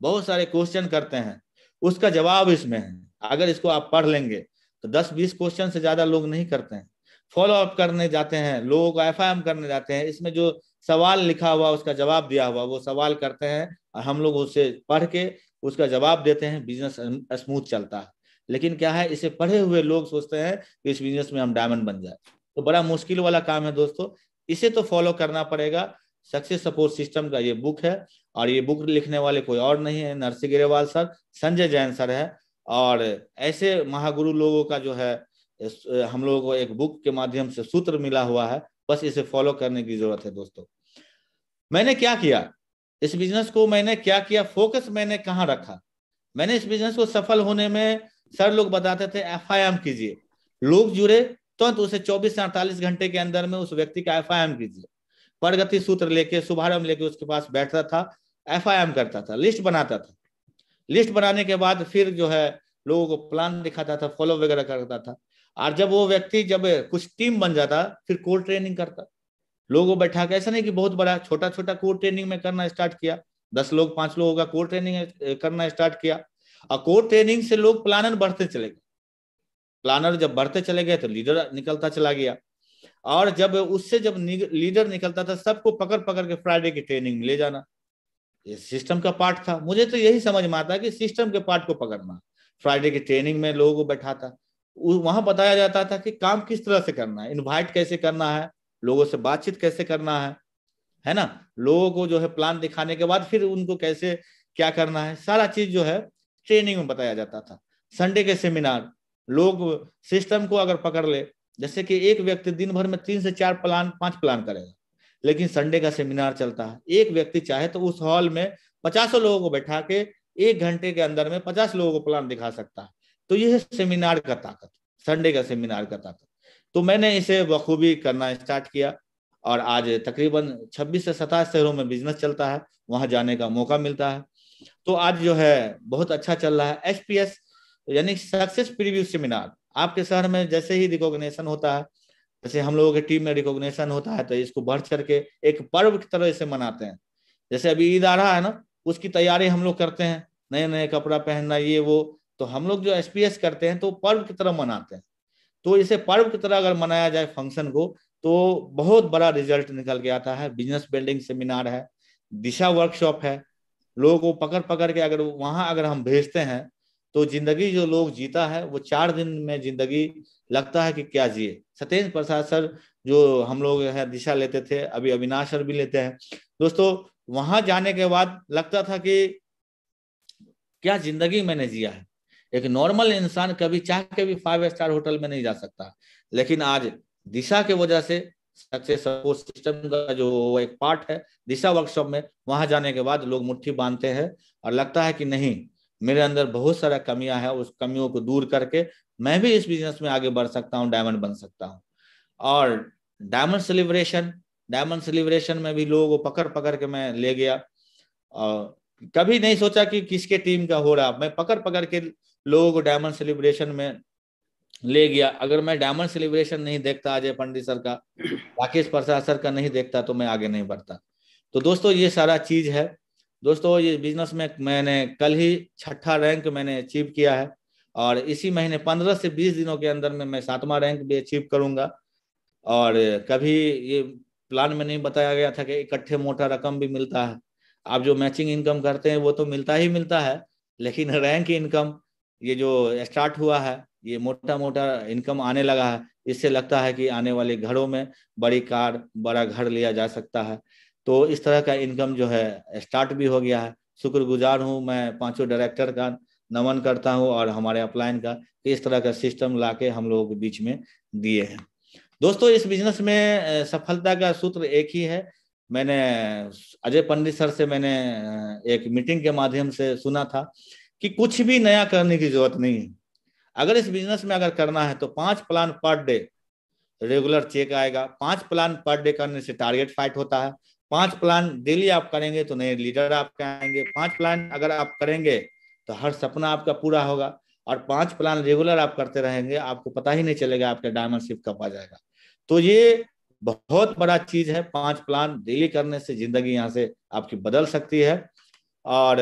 बहुत सारे क्वेश्चन करते हैं, उसका जवाब इसमें है। अगर इसको आप पढ़ लेंगे तो 10-20 क्वेश्चन से ज्यादा लोग नहीं करते हैं। फॉलो अप करने जाते हैं, लोगों को एफआईएम करने जाते हैं, इसमें जो सवाल लिखा हुआ उसका जवाब दिया हुआ, वो सवाल करते हैं और हम लोग उसे पढ़ के उसका जवाब देते हैं, बिजनेस स्मूथ चलता है। लेकिन क्या है, इसे पढ़े हुए लोग सोचते हैं कि इस बिजनेस में हम डायमंड बन जाए, तो बड़ा मुश्किल वाला काम है दोस्तों। इसे तो फॉलो करना पड़ेगा। सक्सेस सपोर्ट सिस्टम का ये बुक है, और ये बुक लिखने वाले कोई और नहीं है, नरसिंह ग्रेवाल सर, संजय जैन सर है। और ऐसे महागुरु लोगों का जो है हम लोगों को एक बुक के माध्यम से सूत्र मिला हुआ है, बस इसे फॉलो करने की जरूरत है दोस्तों। मैंने क्या किया, इस बिजनेस को मैंने क्या किया, फोकस मैंने कहाँ रखा, मैंने इस बिजनेस को सफल होने में, सर लोग बताते थे FIM कीजिए, लोग जुड़े तो उसे 24 से 48 घंटे के अंदर में उस व्यक्ति का FIM कीजिए। प्रगति सूत्र लेके, शुभारंभ लेके उसके पास बैठता था, FIM करता था, लिस्ट बनाता था। लिस्ट बनाने के बाद फिर जो है लोगों को प्लान दिखाता था, फॉलो वगैरह करता था। और जब वो व्यक्ति जब कुछ टीम बन जाता, फिर कोर ट्रेनिंग करता, लोगों को बैठा के। ऐसा नहीं कि बहुत बड़ा, छोटा छोटा कोर ट्रेनिंग में करना स्टार्ट किया। 10 लोग 5 लोगों का कोर ट्रेनिंग करना स्टार्ट किया, और कोर ट्रेनिंग से लोग प्लानर बढ़ते चले गए। प्लानर जब बढ़ते चले गए तो लीडर निकलता चला गया, और जब उससे जब लीडर निकलता था, सबको पकड़ पकड़ के फ्राइडे की ट्रेनिंग में ले जाना। ये सिस्टम का पार्ट था। मुझे तो यही समझ में आता कि सिस्टम के पार्ट को पकड़ना। फ्राइडे की ट्रेनिंग में लोगों को बैठाता, वहां बताया जाता था कि काम किस तरह से करना है, इनवाइट कैसे करना है, लोगों से बातचीत कैसे करना है ना, लोगों को जो है प्लान दिखाने के बाद फिर उनको कैसे क्या करना है, सारा चीज जो है ट्रेनिंग में बताया जाता था। संडे के सेमिनार, लोग सिस्टम को अगर पकड़ ले, जैसे कि एक व्यक्ति दिन भर में 3 से 4 प्लान 5 प्लान करेगा, लेकिन संडे का सेमिनार चलता है, एक व्यक्ति चाहे तो उस हॉल में 50 लोगों को बैठा के 1 घंटे के अंदर में 50 लोगों को प्लान दिखा सकता है। तो यह सेमिनार का ताकत, संडे का सेमिनार का ताकत। तो मैंने इसे बखूबी करना स्टार्ट किया, और आज तकरीबन 26 से 27 शहरों में बिजनेस चलता है, वहां जाने का मौका मिलता है। तो आज जो है बहुत अच्छा चल रहा है। SPS यानी सक्सेस प्रीव्यू सेमिनार, आपके शहर में जैसे ही रिकॉग्निशन होता है, जैसे हम लोगों के टीम में रिकॉग्निशन होता है, तो इसको बढ़ चढ़ के एक पर्व की तरह से मनाते हैं। जैसे अभी ईद आ रहा है ना, उसकी तैयारी हम लोग करते हैं, नए नए कपड़ा पहनना, ये वो, तो हम लोग जो SPS करते हैं तो पर्व की तरह मनाते हैं। तो इसे पर्व की तरह अगर मनाया जाए फंक्शन को, तो बहुत बड़ा रिजल्ट निकल के आता है। बिजनेस बिल्डिंग सेमिनार है, दिशा वर्कशॉप है, लोगों को पकड़ पकड़ के अगर वहां अगर हम भेजते हैं, तो जिंदगी जो लोग जीता है वो 4 दिन में जिंदगी लगता है कि क्या जिए। सत्येंद्र प्रसाद सर जो हम लोग है दिशा लेते थे, अभी अविनाश सर भी लेते हैं। दोस्तों वहां जाने के बाद लगता था कि क्या जिंदगी मैंने जिया है। एक नॉर्मल इंसान कभी चाह के भी 5 स्टार होटल में नहीं जा सकता, लेकिन आज दिशा के वजह से सक्सेस सपोर्ट सिस्टम का जो एक पार्ट है दिशा वर्कशॉप में, वहां जाने के बाद लोग मुट्ठी बांधते हैं और लगता है कि नहीं, मेरे अंदर बहुत सारा कमियां है, उस कमियों को दूर करके मैं भी इस बिजनेस में आगे बढ़ सकता हूँ, डायमंड बन सकता हूँ। और डायमंड सेलिब्रेशन में भी लोगों को पकड़ पकड़ के मैं ले गया, और कभी नहीं सोचा कि किसके टीम का हो रहा, मैं पकड़ पकड़ के लोगों को डायमंड सेलिब्रेशन में ले गया। अगर मैं डायमंड सेलिब्रेशन नहीं देखता, अजय पंडित सर का, राकेश प्रसाद सर का नहीं देखता, तो मैं आगे नहीं बढ़ता। तो दोस्तों ये सारा चीज है। दोस्तों ये बिजनेस में मैंने कल ही 6ठा रैंक मैंने अचीव किया है, और इसी महीने 15 से 20 दिनों के अंदर में मैं 7वां रैंक भी अचीव करूंगा। और कभी ये प्लान में नहीं बताया गया था कि इकट्ठे मोटा रकम भी मिलता है। आप जो मैचिंग इनकम करते हैं वो तो मिलता ही मिलता है, लेकिन रैंक इनकम ये जो स्टार्ट हुआ है, ये मोटा मोटा इनकम आने लगा है। इससे लगता है कि आने वाले घरों में बड़ी कार, बड़ा घर लिया जा सकता है। तो इस तरह का इनकम जो है स्टार्ट भी हो गया है। शुक्रगुजार हूँ मैं 5 डायरेक्टर का, नमन करता हूँ, और हमारे अपलाइन का, कि इस तरह का सिस्टम लाके हम लोगों के बीच में दिए हैं। दोस्तों इस बिजनेस में सफलता का सूत्र एक ही है। मैंने अजय पंडित सर से मैंने एक मीटिंग के माध्यम से सुना था कि कुछ भी नया करने की जरूरत नहीं है। अगर इस बिजनेस में अगर करना है तो 5 plan per day regular check आएगा। 5 प्लान पर डे करने से टारगेट फाइट होता है। 5 प्लान डेली आप करेंगे तो नए लीडर आपके आएंगे। 5 प्लान अगर आप करेंगे तो हर सपना आपका पूरा होगा। और 5 प्लान रेगुलर आप करते रहेंगे, आपको पता ही नहीं चलेगा आपका डायमंड शिप कब आ जाएगा। तो ये बहुत बड़ा चीज है। 5 प्लान डेली करने से जिंदगी यहाँ से आपकी बदल सकती है। और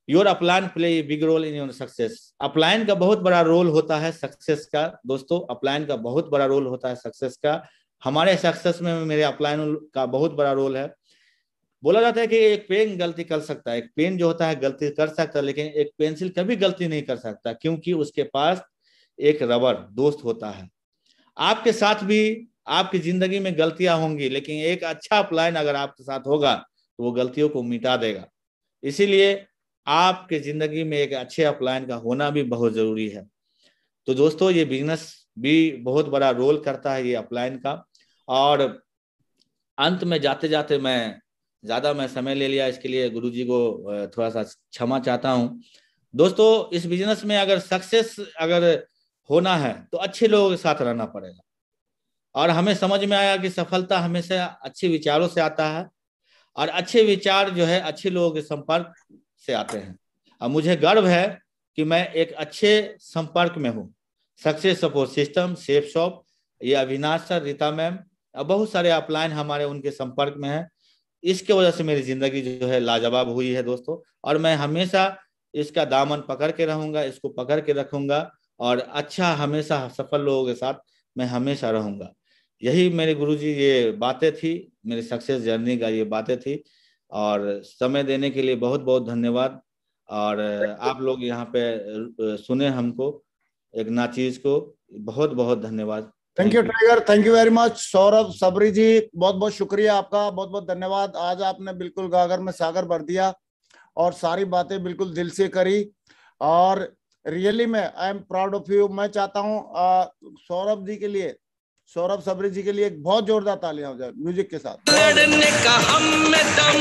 your upline play a big role in your success. Upline का बहुत बड़ा रोल होता है सक्सेस का। दोस्तों अपलाइन का बहुत बड़ा रोल होता है सक्सेस का। हमारे सक्सेस में मेरे अपलाइन का बहुत बड़ा रोल है। बोला जाता है कि एक पेन गलती कर सकता है, एक पेन जो होता है गलती कर सकता है, लेकिन एक पेंसिल कभी गलती नहीं कर सकता, क्योंकि उसके पास एक रबर दोस्त होता है। आपके साथ भी आपकी जिंदगी में गलतियां होंगी, लेकिन एक अच्छा अपलाइन अगर आपके साथ होगा तो वो गलतियों को मिटा देगा। इसीलिए आपके जिंदगी में एक अच्छे अपलाइन का होना भी बहुत जरूरी है। तो दोस्तों ये बिजनेस भी बहुत बड़ा रोल करता है ये अपलाइन का। और अंत में जाते जाते मैं समय ले लिया, इसके लिए गुरुजी को थोड़ा सा क्षमा चाहता हूँ। दोस्तों इस बिजनेस में अगर सक्सेस अगर होना है तो अच्छे लोगों के साथ रहना पड़ेगा। और हमें समझ में आया कि सफलता हमेशा अच्छे विचारों से आता है, और अच्छे विचार जो है अच्छे लोगों के संपर्क से आते हैं। और मुझे गर्व है कि मैं एक अच्छे संपर्क में हूँ। Success support system, safe shop, ये अविनाश सर, रीता मैम और बहुत सारे अपलाइन हमारे उनके संपर्क में है। इसके वजह से मेरी जिंदगी जो है लाजवाब हुई है दोस्तों, और मैं हमेशा इसका दामन पकड़ के रहूंगा, इसको पकड़ के रखूंगा, और अच्छा हमेशा सफल लोगों के साथ मैं हमेशा रहूंगा। यही मेरे गुरुजी ये बातें थी, मेरी सक्सेस जर्नी का ये बातें थी। और समय देने के लिए बहुत बहुत धन्यवाद। और आप लोग यहाँ पे सुने हमको एक नाचीज को, बहुत बहुत धन्यवाद। Thank you Tiger, thank you very much. Saurabh Sabri ji, बहुत बहुत शुक्रिया आपका, बहुत बहुत धन्यवाद। आज आपने बिल्कुल गागर में सागर भर दिया और सारी बातें बिल्कुल दिल से करी, और रियली में I am proud of you. मैं चाहता हूँ सौरभ जी के लिए, सौरभ सबरी जी के लिए एक बहुत जोरदार तालियां हो जाए म्यूजिक के साथ। लड़ने का हम में दम।